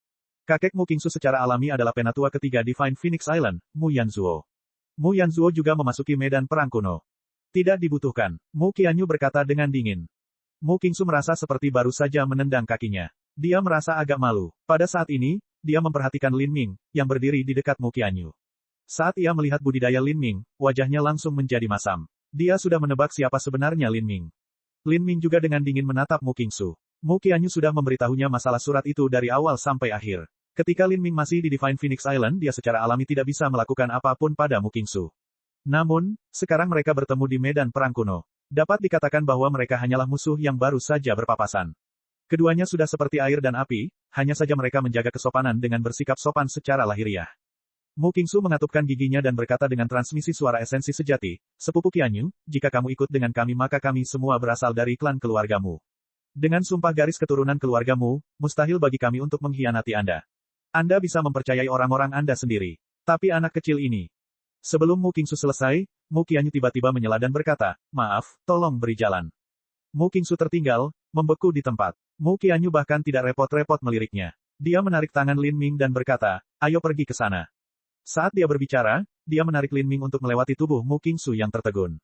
Kakek Mu Qingsu secara alami adalah penatua ketiga Divine Phoenix Island, Mu Yanzuo. Mu Yanzuo juga memasuki medan perang kuno. Tidak dibutuhkan, Mu Qianyu berkata dengan dingin. Mu Qingsu merasa seperti baru saja menendang kakinya. Dia merasa agak malu. Pada saat ini, dia memperhatikan Lin Ming, yang berdiri di dekat Mu Qianyu. Saat ia melihat budidaya Lin Ming, wajahnya langsung menjadi masam. Dia sudah menebak siapa sebenarnya Lin Ming. Lin Ming juga dengan dingin menatap Mu Qingsu. Mu Qianyu sudah memberitahunya masalah surat itu dari awal sampai akhir. Ketika Lin Ming masih di Divine Phoenix Island, dia secara alami tidak bisa melakukan apapun pada Mu Qingsu. Namun, sekarang mereka bertemu di medan perang kuno. Dapat dikatakan bahwa mereka hanyalah musuh yang baru saja berpapasan. Keduanya sudah seperti air dan api, hanya saja mereka menjaga kesopanan dengan bersikap sopan secara lahiriah. Mu Qingsu mengatupkan giginya dan berkata dengan transmisi suara esensi sejati, Sepupu Qianyu, jika kamu ikut dengan kami maka kami semua berasal dari klan keluargamu. Dengan sumpah garis keturunan keluargamu, mustahil bagi kami untuk mengkhianati Anda. Anda bisa mempercayai orang-orang Anda sendiri. Tapi anak kecil ini. Sebelum Mu Qingsu selesai, Mu Qianyu tiba-tiba menyela dan berkata, maaf, tolong beri jalan. Mu Qingsu tertinggal, membeku di tempat. Mu Qianyu bahkan tidak repot-repot meliriknya. Dia menarik tangan Lin Ming dan berkata, ayo pergi ke sana. Saat dia berbicara, dia menarik Lin Ming untuk melewati tubuh Mu Qingsu yang tertegun.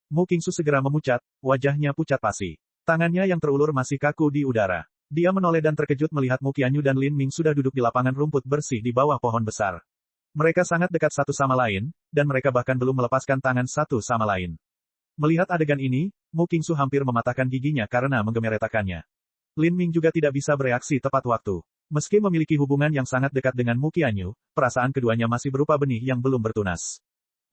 Mu Qingsu segera memucat, wajahnya pucat pasi. Tangannya yang terulur masih kaku di udara. Dia menoleh dan terkejut melihat Mu Qianyu dan Lin Ming sudah duduk di lapangan rumput bersih di bawah pohon besar. Mereka sangat dekat satu sama lain, dan mereka bahkan belum melepaskan tangan satu sama lain. Melihat adegan ini, Mu Qingsu hampir mematahkan giginya karena menggemeretakannya. Lin Ming juga tidak bisa bereaksi tepat waktu. Meski memiliki hubungan yang sangat dekat dengan Mu Qianyu, perasaan keduanya masih berupa benih yang belum bertunas.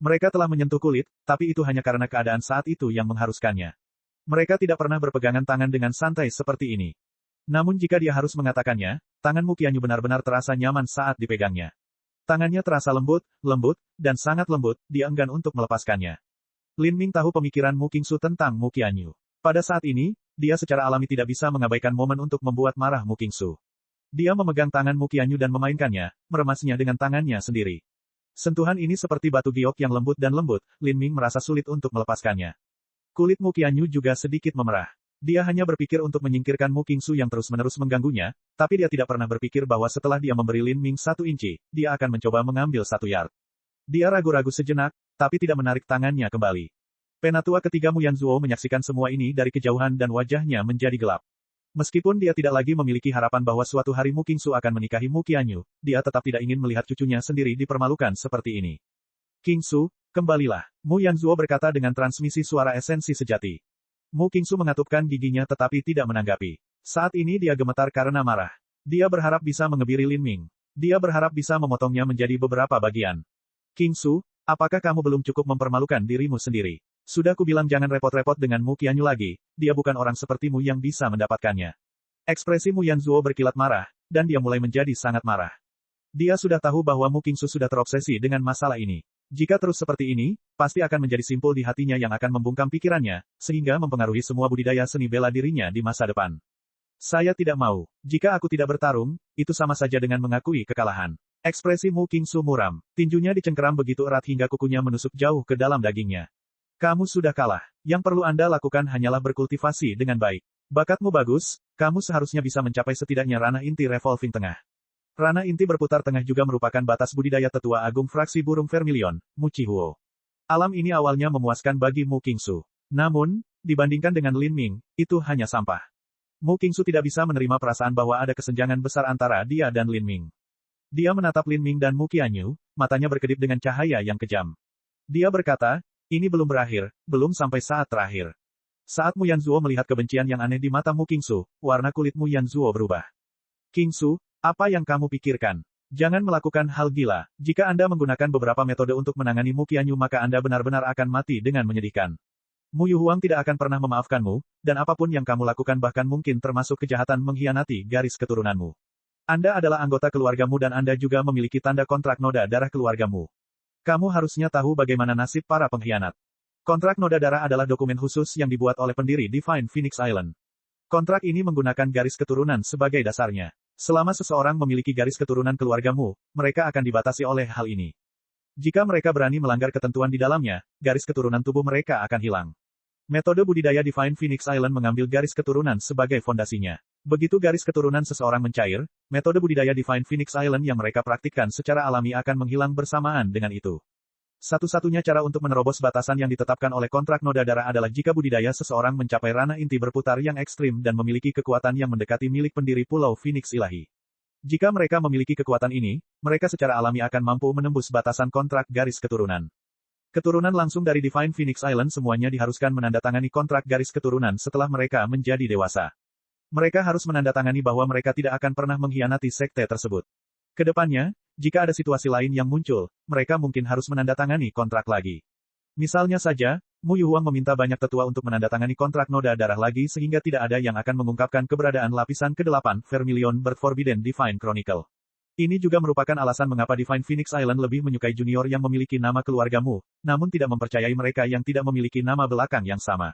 Mereka telah menyentuh kulit, tapi itu hanya karena keadaan saat itu yang mengharuskannya. Mereka tidak pernah berpegangan tangan dengan santai seperti ini. Namun jika dia harus mengatakannya, tangan Mu Qianyu benar-benar terasa nyaman saat dipegangnya. Tangannya terasa lembut, dan sangat lembut, dia enggan untuk melepaskannya. Lin Ming tahu pemikiran Mu Qingsu tentang Mu Qianyu. Pada saat ini, dia secara alami tidak bisa mengabaikan momen untuk membuat marah Mu Qingsu. Dia memegang tangan Mu Qianyu dan memainkannya, meremasnya dengan tangannya sendiri. Sentuhan ini seperti batu giok yang lembut dan lembut, Lin Ming merasa sulit untuk melepaskannya. Kulit Mu Qianyu juga sedikit memerah. Dia hanya berpikir untuk menyingkirkan Mu Qingsu yang terus-menerus mengganggunya, tapi dia tidak pernah berpikir bahwa setelah dia memberi Lin Ming 1 inci, dia akan mencoba mengambil 1 yard. Dia ragu-ragu sejenak, tapi tidak menarik tangannya kembali. Penatua ketiga Mu Yanzuo menyaksikan semua ini dari kejauhan dan wajahnya menjadi gelap. Meskipun dia tidak lagi memiliki harapan bahwa suatu hari Mu Qingsu akan menikahi Mu Qianyu, dia tetap tidak ingin melihat cucunya sendiri dipermalukan seperti ini. Qingsu, kembalilah, Mu Yanzuo berkata dengan transmisi suara esensi sejati. Mu Qingsu mengatupkan giginya tetapi tidak menanggapi. Saat ini dia gemetar karena marah. Dia berharap bisa mengebiri Lin Ming. Dia berharap bisa memotongnya menjadi beberapa bagian. Qingsu, apakah kamu belum cukup mempermalukan dirimu sendiri? Sudah kubilang jangan repot-repot dengan Mu Qianyu lagi, dia bukan orang sepertimu yang bisa mendapatkannya. Ekspresi Mu Yanzuo berkilat marah, dan dia mulai menjadi sangat marah. Dia sudah tahu bahwa Mu Qingsu sudah terobsesi dengan masalah ini. Jika terus seperti ini, pasti akan menjadi simpul di hatinya yang akan membungkam pikirannya, sehingga mempengaruhi semua budidaya seni bela dirinya di masa depan. Saya tidak mau. Jika aku tidak bertarung, itu sama saja dengan mengakui kekalahan. Ekspresi Mu Qingsu muram. Tinjunya dicengkeram begitu erat hingga kukunya menusuk jauh ke dalam dagingnya. Kamu sudah kalah. Yang perlu Anda lakukan hanyalah berkultivasi dengan baik. Bakatmu bagus, kamu seharusnya bisa mencapai setidaknya ranah inti revolving tengah. Ranah inti berputar tengah juga merupakan batas budidaya tetua agung fraksi burung vermilion, Mu Chihuo. Alam ini awalnya memuaskan bagi Mu Qingsu. Namun, dibandingkan dengan Lin Ming, itu hanya sampah. Mu Qingsu tidak bisa menerima perasaan bahwa ada kesenjangan besar antara dia dan Lin Ming. Dia menatap Lin Ming dan Mu Qianyu, matanya berkedip dengan cahaya yang kejam. Dia berkata, ini belum berakhir, belum sampai saat terakhir. Saat Mu Yanzuo melihat kebencian yang aneh di mata Mu Qingsu, warna kulit Mu Yanzuo berubah. Qingsu, apa yang kamu pikirkan? Jangan melakukan hal gila. Jika Anda menggunakan beberapa metode untuk menangani Mu Qianyu maka Anda benar-benar akan mati dengan menyedihkan. Mu Yuhuang tidak akan pernah memaafkanmu, dan apapun yang kamu lakukan bahkan mungkin termasuk kejahatan mengkhianati garis keturunanmu. Anda adalah anggota keluargamu dan Anda juga memiliki tanda kontrak noda darah keluargamu. Kamu harusnya tahu bagaimana nasib para pengkhianat. Kontrak noda darah adalah dokumen khusus yang dibuat oleh pendiri Divine Phoenix Island. Kontrak ini menggunakan garis keturunan sebagai dasarnya. Selama seseorang memiliki garis keturunan keluargamu, mereka akan dibatasi oleh hal ini. Jika mereka berani melanggar ketentuan di dalamnya, garis keturunan tubuh mereka akan hilang. Metode budidaya Divine Phoenix Island mengambil garis keturunan sebagai fondasinya. Begitu garis keturunan seseorang mencair, metode budidaya Divine Phoenix Island yang mereka praktikkan secara alami akan menghilang bersamaan dengan itu. Satu-satunya cara untuk menerobos batasan yang ditetapkan oleh kontrak noda darah adalah jika budidaya seseorang mencapai ranah inti berputar yang ekstrim dan memiliki kekuatan yang mendekati milik pendiri Pulau Phoenix Ilahi. Jika mereka memiliki kekuatan ini, mereka secara alami akan mampu menembus batasan kontrak garis keturunan. Keturunan langsung dari Divine Phoenix Island semuanya diharuskan menandatangani kontrak garis keturunan setelah mereka menjadi dewasa. Mereka harus menandatangani bahwa mereka tidak akan pernah mengkhianati sekte tersebut. Kedepannya, jika ada situasi lain yang muncul, mereka mungkin harus menandatangani kontrak lagi. Misalnya saja, Mu Yuhuang meminta banyak tetua untuk menandatangani kontrak noda darah lagi sehingga tidak ada yang akan mengungkapkan keberadaan lapisan ke-8 Vermilion Birth Forbidden Divine Chronicle. Ini juga merupakan alasan mengapa Divine Phoenix Island lebih menyukai junior yang memiliki nama keluarga Mu, namun tidak mempercayai mereka yang tidak memiliki nama belakang yang sama.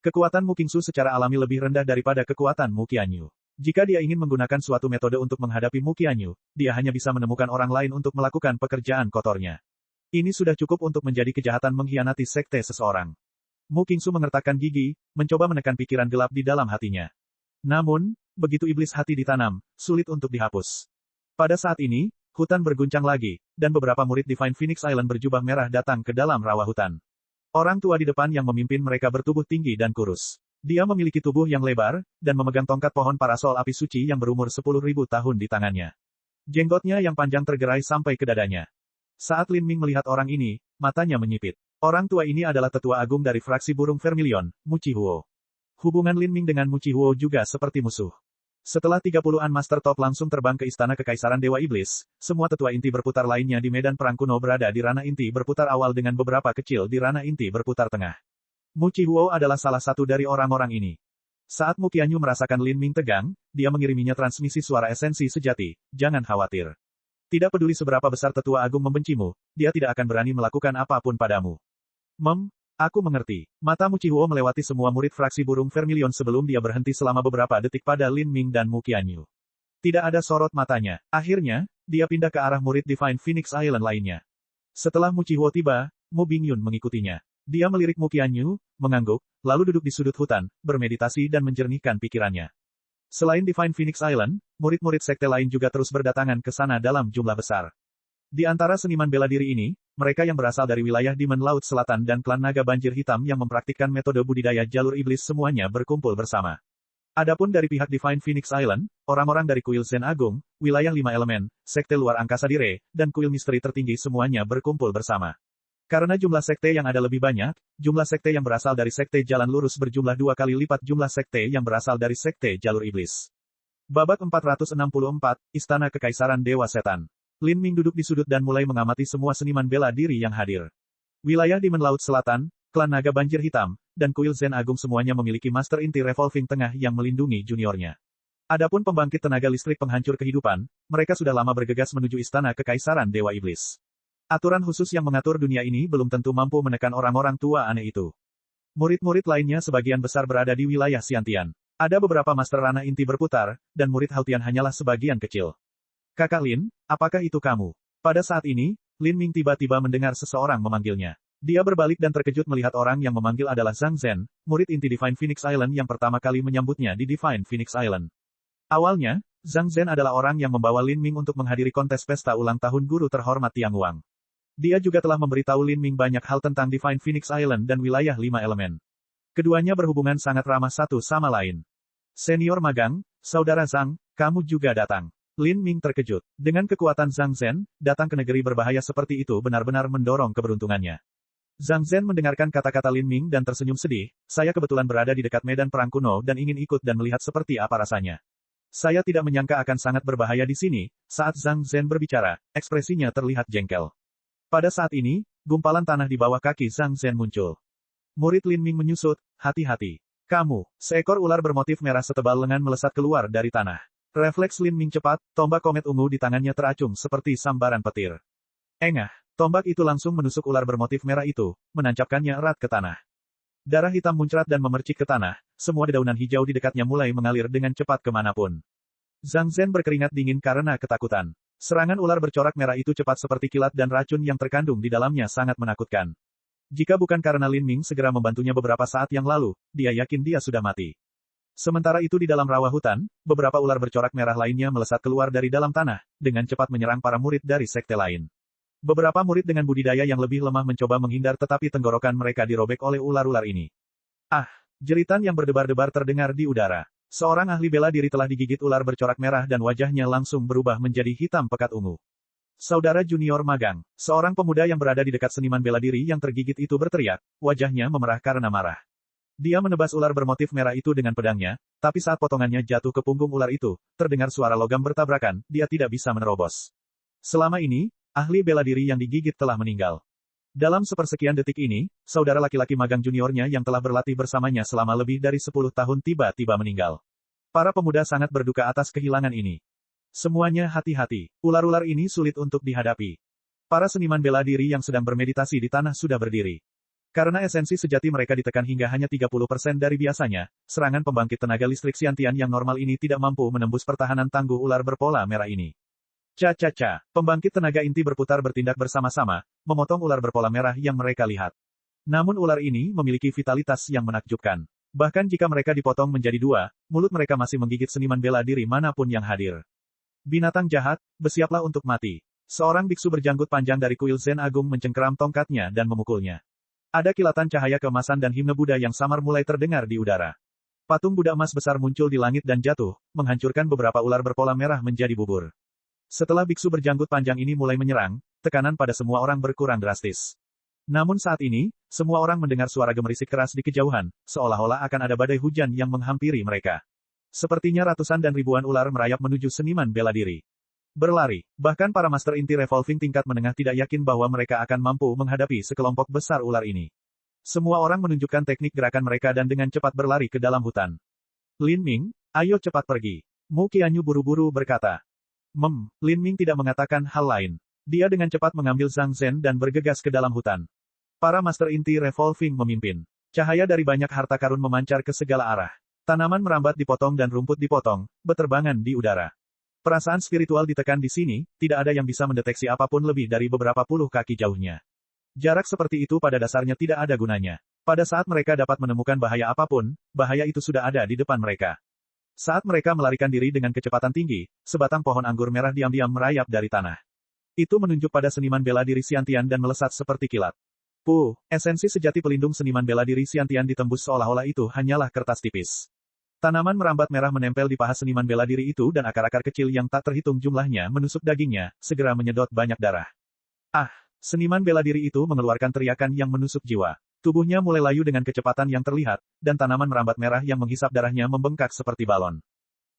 Kekuatan Mu Qingsu secara alami lebih rendah daripada kekuatan Mu Qianyu. Jika dia ingin menggunakan suatu metode untuk menghadapi Mu Qianyu, dia hanya bisa menemukan orang lain untuk melakukan pekerjaan kotornya. Ini sudah cukup untuk menjadi kejahatan mengkhianati sekte seseorang. Mu Qingsu mengertakkan gigi, mencoba menekan pikiran gelap di dalam hatinya. Namun, begitu iblis hati ditanam, sulit untuk dihapus. Pada saat ini, hutan berguncang lagi, dan beberapa murid Divine Phoenix Island berjubah merah datang ke dalam rawa hutan. Orang tua di depan yang memimpin mereka bertubuh tinggi dan kurus. Dia memiliki tubuh yang lebar, dan memegang tongkat pohon parasol api suci yang berumur 10.000 tahun di tangannya. Jenggotnya yang panjang tergerai sampai ke dadanya. Saat Lin Ming melihat orang ini, matanya menyipit. Orang tua ini adalah tetua agung dari fraksi burung Vermilion, Mu Qihuo. Hubungan Lin Ming dengan Mu Qihuo juga seperti musuh. Setelah 30-an Master Top langsung terbang ke Istana Kekaisaran Dewa Iblis, semua tetua inti berputar lainnya di medan perang kuno berada di ranah inti berputar awal dengan beberapa kecil di ranah inti berputar tengah. Mu Qihuo adalah salah satu dari orang-orang ini. Saat Mu Qianyu merasakan Lin Ming tegang, dia mengiriminya transmisi suara esensi sejati, jangan khawatir. Tidak peduli seberapa besar tetua agung membencimu, dia tidak akan berani melakukan apapun padamu. Aku mengerti. Mata Mu Qihuo melewati semua murid fraksi burung Vermilion sebelum dia berhenti selama beberapa detik pada Lin Ming dan Mu Qianyu. Tidak ada sorot matanya. Akhirnya, dia pindah ke arah murid Divine Phoenix Island lainnya. Setelah Mu Qihuo tiba, Mu Bingyun mengikutinya. Dia melirik Mu Qianyu, mengangguk, lalu duduk di sudut hutan, bermeditasi dan menjernihkan pikirannya. Selain Divine Phoenix Island, murid-murid sekte lain juga terus berdatangan ke sana dalam jumlah besar. Di antara seniman bela diri ini, mereka yang berasal dari wilayah Demon Laut Selatan dan klan naga banjir hitam yang mempraktikkan metode budidaya jalur iblis semuanya berkumpul bersama. Adapun dari pihak Divine Phoenix Island, orang-orang dari kuil Zen Agung, wilayah 5 elemen, sekte luar angkasa Dire, dan kuil misteri tertinggi semuanya berkumpul bersama. Karena jumlah sekte yang ada lebih banyak, jumlah sekte yang berasal dari sekte jalan lurus berjumlah 2 kali lipat jumlah sekte yang berasal dari sekte jalur iblis. Babak 464, Istana Kekaisaran Dewa Setan. Lin Ming duduk di sudut dan mulai mengamati semua seniman bela diri yang hadir. Wilayah Demon Laut Selatan, klan naga banjir hitam, dan kuil Zen Agung semuanya memiliki master inti revolving tengah yang melindungi juniornya. Adapun pembangkit tenaga listrik penghancur kehidupan, mereka sudah lama bergegas menuju Istana Kekaisaran Dewa Iblis. Aturan khusus yang mengatur dunia ini belum tentu mampu menekan orang-orang tua aneh itu. Murid-murid lainnya sebagian besar berada di wilayah Xiantian. Ada beberapa master ranah inti berputar, dan murid Haltian hanyalah sebagian kecil. Kakak Lin, apakah itu kamu? Pada saat ini, Lin Ming tiba-tiba mendengar seseorang memanggilnya. Dia berbalik dan terkejut melihat orang yang memanggil adalah Zhang Zhen, murid inti Divine Phoenix Island yang pertama kali menyambutnya di Divine Phoenix Island. Awalnya, Zhang Zhen adalah orang yang membawa Lin Ming untuk menghadiri kontes pesta ulang tahun guru terhormat Tiang Wang. Dia juga telah memberitahu Lin Ming banyak hal tentang Divine Phoenix Island dan wilayah 5 elemen. Keduanya berhubungan sangat ramah satu sama lain. Senior magang, saudara Zhang, kamu juga datang. Lin Ming terkejut. Dengan kekuatan Zhang Zhen, datang ke negeri berbahaya seperti itu benar-benar mendorong keberuntungannya. Zhang Zhen mendengarkan kata-kata Lin Ming dan tersenyum sedih, saya kebetulan berada di dekat medan perang kuno dan ingin ikut dan melihat seperti apa rasanya. Saya tidak menyangka akan sangat berbahaya di sini, saat Zhang Zhen berbicara, ekspresinya terlihat jengkel. Pada saat ini, gumpalan tanah di bawah kaki Zhang Zhen muncul. Murid Lin Ming menyusut, hati-hati. Kamu, seekor ular bermotif merah setebal lengan melesat keluar dari tanah. Refleks Lin Ming cepat, tombak komet ungu di tangannya teracung seperti sambaran petir. Engah, tombak itu langsung menusuk ular bermotif merah itu, menancapkannya erat ke tanah. Darah hitam muncrat dan memercik ke tanah, semua dedaunan hijau di dekatnya mulai mengalir dengan cepat kemanapun. Zhang Zhen berkeringat dingin karena ketakutan. Serangan ular bercorak merah itu cepat seperti kilat dan racun yang terkandung di dalamnya sangat menakutkan. Jika bukan karena Lin Ming segera membantunya beberapa saat yang lalu, dia yakin dia sudah mati. Sementara itu di dalam rawa hutan, beberapa ular bercorak merah lainnya melesat keluar dari dalam tanah, dengan cepat menyerang para murid dari sekte lain. Beberapa murid dengan budidaya yang lebih lemah mencoba menghindar tetapi tenggorokan mereka dirobek oleh ular-ular ini. Ah! Jeritan yang berdebar-debar terdengar di udara. Seorang ahli bela diri telah digigit ular bercorak merah dan wajahnya langsung berubah menjadi hitam pekat ungu. Saudara junior magang, seorang pemuda yang berada di dekat seniman bela diri yang tergigit itu berteriak, wajahnya memerah karena marah. Dia menebas ular bermotif merah itu dengan pedangnya, tapi saat potongannya jatuh ke punggung ular itu, terdengar suara logam bertabrakan, dia tidak bisa menerobos. Selama ini, ahli bela diri yang digigit telah meninggal. Dalam sepersekian detik ini, saudara laki-laki magang juniornya yang telah berlatih bersamanya selama lebih dari 10 tahun tiba-tiba meninggal. Para pemuda sangat berduka atas kehilangan ini. Semuanya hati-hati, ular-ular ini sulit untuk dihadapi. Para seniman bela diri yang sedang bermeditasi di tanah sudah berdiri. Karena esensi sejati mereka ditekan hingga hanya 30% dari biasanya, serangan pembangkit tenaga listrik Xiantian yang normal ini tidak mampu menembus pertahanan tangguh ular berpola merah ini. Ca-ca-ca, pembangkit tenaga inti berputar bertindak bersama-sama, memotong ular berpola merah yang mereka lihat. Namun ular ini memiliki vitalitas yang menakjubkan. Bahkan jika mereka dipotong menjadi dua, mulut mereka masih menggigit seniman bela diri manapun yang hadir. Binatang jahat, bersiaplah untuk mati. Seorang biksu berjanggut panjang dari kuil Zen Agung mencengkeram tongkatnya dan memukulnya. Ada kilatan cahaya keemasan dan himne Buddha yang samar mulai terdengar di udara. Patung Buddha emas besar muncul di langit dan jatuh, menghancurkan beberapa ular berpola merah menjadi bubur. Setelah biksu berjanggut panjang ini mulai menyerang, tekanan pada semua orang berkurang drastis. Namun saat ini, semua orang mendengar suara gemerisik keras di kejauhan, seolah-olah akan ada badai hujan yang menghampiri mereka. Sepertinya ratusan dan ribuan ular merayap menuju seniman bela diri. Berlari, bahkan para master inti revolving tingkat menengah tidak yakin bahwa mereka akan mampu menghadapi sekelompok besar ular ini. Semua orang menunjukkan teknik gerakan mereka dan dengan cepat berlari ke dalam hutan. Lin Ming, ayo cepat pergi. Mu Qianyu buru-buru berkata. Lin Ming tidak mengatakan hal lain. Dia dengan cepat mengambil Zhang Zhen dan bergegas ke dalam hutan. Para master inti revolving memimpin. Cahaya dari banyak harta karun memancar ke segala arah. Tanaman merambat dipotong dan rumput dipotong, beterbangan di udara. Perasaan spiritual ditekan di sini, tidak ada yang bisa mendeteksi apapun lebih dari beberapa puluh kaki jauhnya. Jarak seperti itu pada dasarnya tidak ada gunanya. Pada saat mereka dapat menemukan bahaya apapun, bahaya itu sudah ada di depan mereka. Saat mereka melarikan diri dengan kecepatan tinggi, sebatang pohon anggur merah diam-diam merayap dari tanah. Itu menunjuk pada seniman bela diri Xiantian dan melesat seperti kilat. Esensi sejati pelindung seniman bela diri Xiantian ditembus seolah-olah itu hanyalah kertas tipis. Tanaman merambat merah menempel di paha seniman bela diri itu dan akar-akar kecil yang tak terhitung jumlahnya menusuk dagingnya, segera menyedot banyak darah. Seniman bela diri itu mengeluarkan teriakan yang menusuk jiwa. Tubuhnya mulai layu dengan kecepatan yang terlihat, dan tanaman merambat merah yang menghisap darahnya membengkak seperti balon.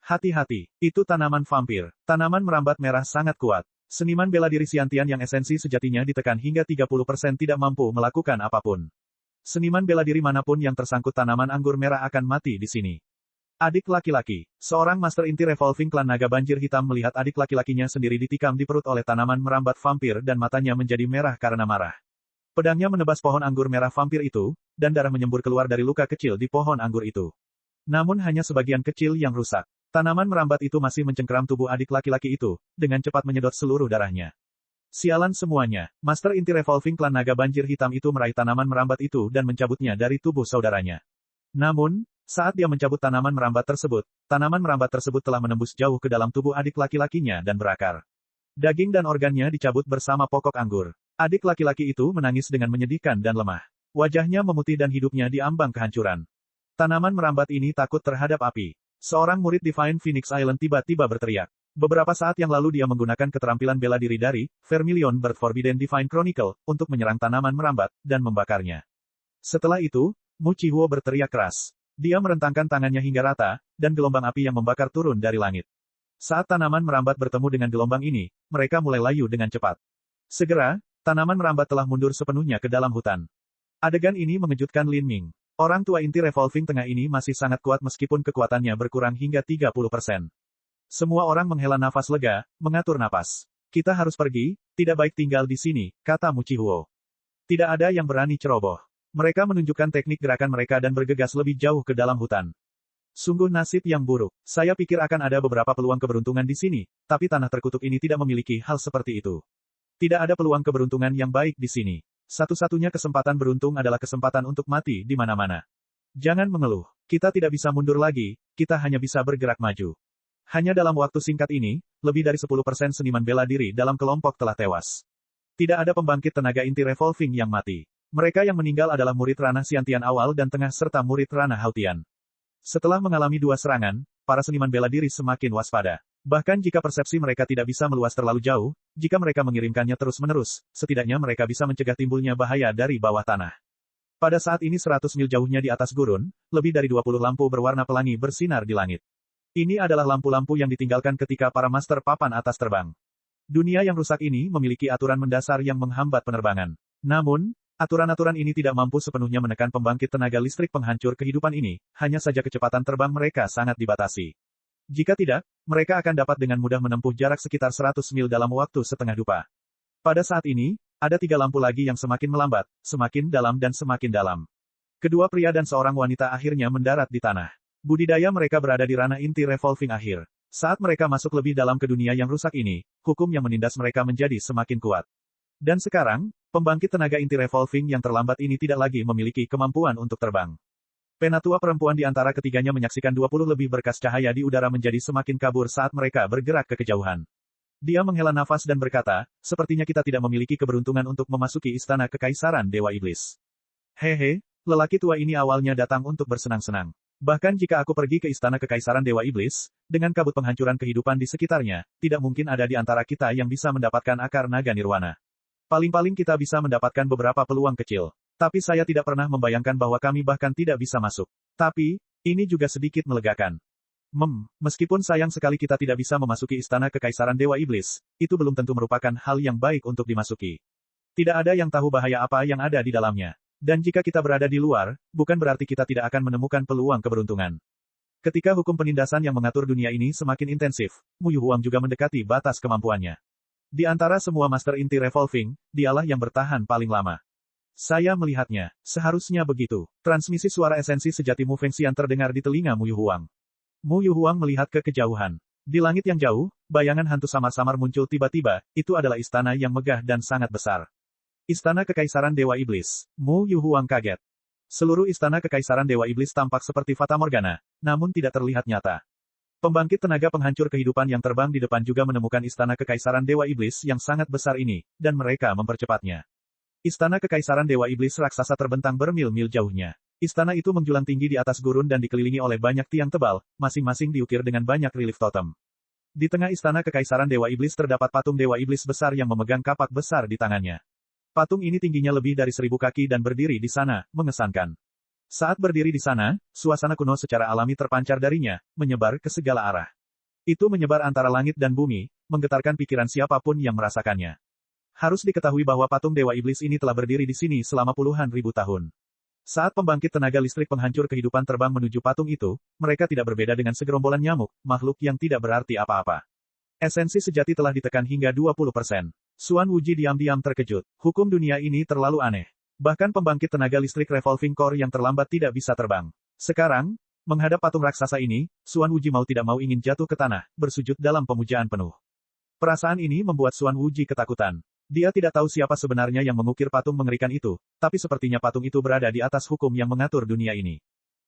Hati-hati, itu tanaman vampir. Tanaman merambat merah sangat kuat. Seniman bela diri Xiantian yang esensi sejatinya ditekan hingga 30% tidak mampu melakukan apapun. Seniman bela diri manapun yang tersangkut tanaman anggur merah akan mati di sini. Adik laki-laki, seorang master inti revolving klan naga banjir hitam melihat adik laki-lakinya sendiri ditikam di perut oleh tanaman merambat vampir dan matanya menjadi merah karena marah. Pedangnya menebas pohon anggur merah vampir itu, dan darah menyembur keluar dari luka kecil di pohon anggur itu. Namun hanya sebagian kecil yang rusak. Tanaman merambat itu masih mencengkeram tubuh adik laki-laki itu, dengan cepat menyedot seluruh darahnya. Sialan semuanya, Master inti revolving klan naga banjir hitam itu meraih tanaman merambat itu dan mencabutnya dari tubuh saudaranya. Namun, saat dia mencabut tanaman merambat tersebut telah menembus jauh ke dalam tubuh adik laki-lakinya dan berakar. Daging dan organnya dicabut bersama pokok anggur. Adik laki-laki itu menangis dengan menyedihkan dan lemah. Wajahnya memutih dan hidupnya diambang kehancuran. Tanaman merambat ini takut terhadap api. Seorang murid Divine Phoenix Island tiba-tiba berteriak. Beberapa saat yang lalu dia menggunakan keterampilan bela diri dari Vermilion Bird Forbidden Divine Chronicle untuk menyerang tanaman merambat dan membakarnya. Setelah itu, Mu Chihuo berteriak keras. Dia merentangkan tangannya hingga rata, dan gelombang api yang membakar turun dari langit. Saat tanaman merambat bertemu dengan gelombang ini, mereka mulai layu dengan cepat. Segera, tanaman merambat telah mundur sepenuhnya ke dalam hutan. Adegan ini mengejutkan Lin Ming. Orang tua inti revolving tengah ini masih sangat kuat meskipun kekuatannya berkurang hingga 30%. Semua orang menghela nafas lega, mengatur napas. Kita harus pergi, tidak baik tinggal di sini, kata Mu Chihuo. Tidak ada yang berani ceroboh. Mereka menunjukkan teknik gerakan mereka dan bergegas lebih jauh ke dalam hutan. Sungguh nasib yang buruk. Saya pikir akan ada beberapa peluang keberuntungan di sini, tapi tanah terkutuk ini tidak memiliki hal seperti itu. Tidak ada peluang keberuntungan yang baik di sini. Satu-satunya kesempatan beruntung adalah kesempatan untuk mati di mana-mana. Jangan mengeluh. Kita tidak bisa mundur lagi, kita hanya bisa bergerak maju. Hanya dalam waktu singkat ini, lebih dari 10% seniman bela diri dalam kelompok telah tewas. Tidak ada pembangkit tenaga inti revolving yang mati. Mereka yang meninggal adalah murid ranah Xiantian awal dan tengah serta murid ranah Hautian. Setelah mengalami 2 serangan, para seniman bela diri semakin waspada. Bahkan jika persepsi mereka tidak bisa meluas terlalu jauh, jika mereka mengirimkannya terus-menerus, setidaknya mereka bisa mencegah timbulnya bahaya dari bawah tanah. Pada saat ini 100 mil jauhnya di atas gurun, lebih dari 20 lampu berwarna pelangi bersinar di langit. Ini adalah lampu-lampu yang ditinggalkan ketika para master papan atas terbang. Dunia yang rusak ini memiliki aturan mendasar yang menghambat penerbangan. Namun, aturan-aturan ini tidak mampu sepenuhnya menekan pembangkit tenaga listrik penghancur kehidupan ini, hanya saja kecepatan terbang mereka sangat dibatasi. Jika tidak, mereka akan dapat dengan mudah menempuh jarak sekitar 100 mil dalam waktu setengah dupa. Pada saat ini, ada 3 lampu lagi yang semakin melambat, semakin dalam dan semakin dalam. Kedua pria dan seorang wanita akhirnya mendarat di tanah. Budidaya mereka berada di ranah inti revolving akhir. Saat mereka masuk lebih dalam ke dunia yang rusak ini, hukum yang menindas mereka menjadi semakin kuat. Dan sekarang, pembangkit tenaga inti revolving yang terlambat ini tidak lagi memiliki kemampuan untuk terbang. Penatua perempuan di antara ketiganya menyaksikan 20 lebih berkas cahaya di udara menjadi semakin kabur saat mereka bergerak ke kejauhan. Dia menghela nafas dan berkata, sepertinya kita tidak memiliki keberuntungan untuk memasuki istana kekaisaran Dewa Iblis. Hehe, lelaki tua ini awalnya datang untuk bersenang-senang. Bahkan jika aku pergi ke istana kekaisaran Dewa Iblis, dengan kabut penghancuran kehidupan di sekitarnya, tidak mungkin ada di antara kita yang bisa mendapatkan akar naga nirwana. Paling-paling kita bisa mendapatkan beberapa peluang kecil. Tapi saya tidak pernah membayangkan bahwa kami bahkan tidak bisa masuk. Tapi, ini juga sedikit melegakan. Meskipun sayang sekali kita tidak bisa memasuki istana kekaisaran Dewa Iblis, itu belum tentu merupakan hal yang baik untuk dimasuki. Tidak ada yang tahu bahaya apa yang ada di dalamnya. Dan jika kita berada di luar, bukan berarti kita tidak akan menemukan peluang keberuntungan. Ketika hukum penindasan yang mengatur dunia ini semakin intensif, Mu Yuhuang juga mendekati batas kemampuannya. Di antara semua master inti revolving, dialah yang bertahan paling lama. Saya melihatnya, seharusnya begitu. Transmisi suara esensi sejati Mu Fengxian terdengar di telinga Mu Yuhuang. Mu Yuhuang melihat ke kejauhan. Di langit yang jauh, bayangan hantu samar-samar muncul tiba-tiba, itu adalah istana yang megah dan sangat besar. Istana Kekaisaran Dewa Iblis. Mu Yuhuang kaget. Seluruh istana Kekaisaran Dewa Iblis tampak seperti fata morgana, namun tidak terlihat nyata. Pembangkit tenaga penghancur kehidupan yang terbang di depan juga menemukan istana Kekaisaran Dewa Iblis yang sangat besar ini, dan mereka mempercepatnya. Istana Kekaisaran Dewa Iblis raksasa terbentang bermil-mil jauhnya. Istana itu menjulang tinggi di atas gurun dan dikelilingi oleh banyak tiang tebal, masing-masing diukir dengan banyak relief totem. Di tengah istana Kekaisaran Dewa Iblis terdapat patung Dewa Iblis besar yang memegang kapak besar di tangannya. Patung ini tingginya lebih dari 1000 kaki dan berdiri di sana, mengesankan. Saat berdiri di sana, suasana kuno secara alami terpancar darinya, menyebar ke segala arah. Itu menyebar antara langit dan bumi, menggetarkan pikiran siapapun yang merasakannya. Harus diketahui bahwa patung Dewa Iblis ini telah berdiri di sini selama puluhan ribu tahun. Saat pembangkit tenaga listrik penghancur kehidupan terbang menuju patung itu, mereka tidak berbeda dengan segerombolan nyamuk, makhluk yang tidak berarti apa-apa. Esensi sejati telah ditekan hingga 20%. Xuan Wuji diam-diam terkejut. Hukum dunia ini terlalu aneh. Bahkan pembangkit tenaga listrik revolving core yang terlambat tidak bisa terbang. Sekarang, menghadap patung raksasa ini, Xuan Wuji mau tidak mau ingin jatuh ke tanah, bersujud dalam pemujaan penuh. Perasaan ini membuat Xuan Wuji ketakutan. Dia tidak tahu siapa sebenarnya yang mengukir patung mengerikan itu, tapi sepertinya patung itu berada di atas hukum yang mengatur dunia ini.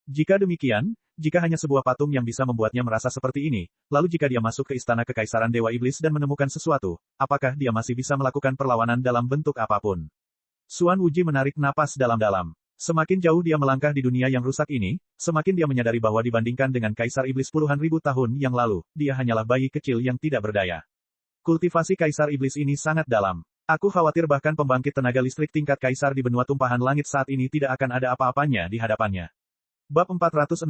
Jika demikian, jika hanya sebuah patung yang bisa membuatnya merasa seperti ini, lalu jika dia masuk ke istana kekaisaran Dewa Iblis dan menemukan sesuatu, apakah dia masih bisa melakukan perlawanan dalam bentuk apapun? Xuan Wuji menarik napas dalam-dalam. Semakin jauh dia melangkah di dunia yang rusak ini, semakin dia menyadari bahwa dibandingkan dengan Kaisar Iblis puluhan ribu tahun yang lalu, dia hanyalah bayi kecil yang tidak berdaya. Kultivasi Kaisar Iblis ini sangat dalam. Aku khawatir bahkan pembangkit tenaga listrik tingkat Kaisar di benua tumpahan langit saat ini tidak akan ada apa-apanya di hadapannya. Bab 465,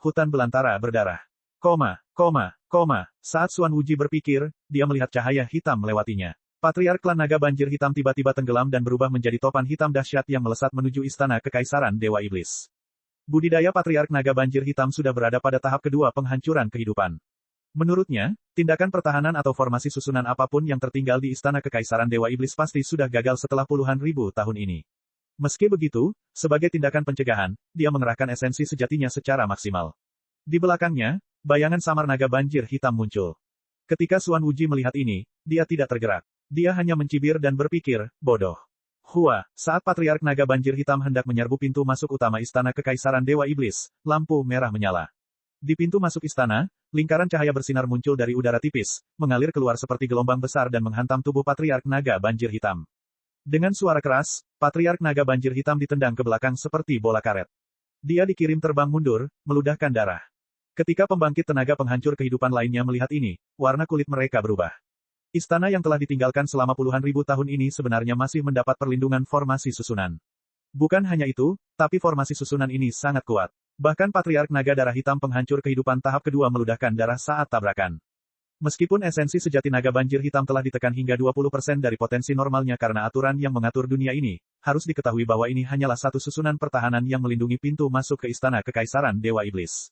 Hutan Belantara Berdarah. Saat Xuan Wuji berpikir, dia melihat cahaya hitam melewatinya. Patriark klan naga banjir hitam tiba-tiba tenggelam dan berubah menjadi topan hitam dahsyat yang melesat menuju istana kekaisaran Dewa Iblis. Budidaya Patriark naga banjir hitam sudah berada pada tahap kedua penghancuran kehidupan. Menurutnya, tindakan pertahanan atau formasi susunan apapun yang tertinggal di istana kekaisaran Dewa Iblis pasti sudah gagal setelah puluhan ribu tahun ini. Meski begitu, sebagai tindakan pencegahan, dia mengerahkan esensi sejatinya secara maksimal. Di belakangnya, bayangan samar naga banjir hitam muncul. Ketika Xuan Wuji melihat ini, dia tidak tergerak. Dia hanya mencibir dan berpikir, bodoh. Saat Patriark naga banjir hitam hendak menyerbu pintu masuk utama istana kekaisaran Dewa Iblis, lampu merah menyala. Di pintu masuk istana, lingkaran cahaya bersinar muncul dari udara tipis, mengalir keluar seperti gelombang besar dan menghantam tubuh Patriark Naga Banjir Hitam. Dengan suara keras, Patriark Naga Banjir Hitam ditendang ke belakang seperti bola karet. Dia dikirim terbang mundur, meludahkan darah. Ketika pembangkit tenaga penghancur kehidupan lainnya melihat ini, warna kulit mereka berubah. Istana yang telah ditinggalkan selama puluhan ribu tahun ini sebenarnya masih mendapat perlindungan formasi susunan. Bukan hanya itu, tapi formasi susunan ini sangat kuat. Bahkan Patriark Naga Darah Hitam penghancur kehidupan tahap kedua meludahkan darah saat tabrakan. Meskipun esensi sejati naga banjir hitam telah ditekan hingga 20% dari potensi normalnya karena aturan yang mengatur dunia ini, harus diketahui bahwa ini hanyalah satu susunan pertahanan yang melindungi pintu masuk ke istana kekaisaran Dewa Iblis.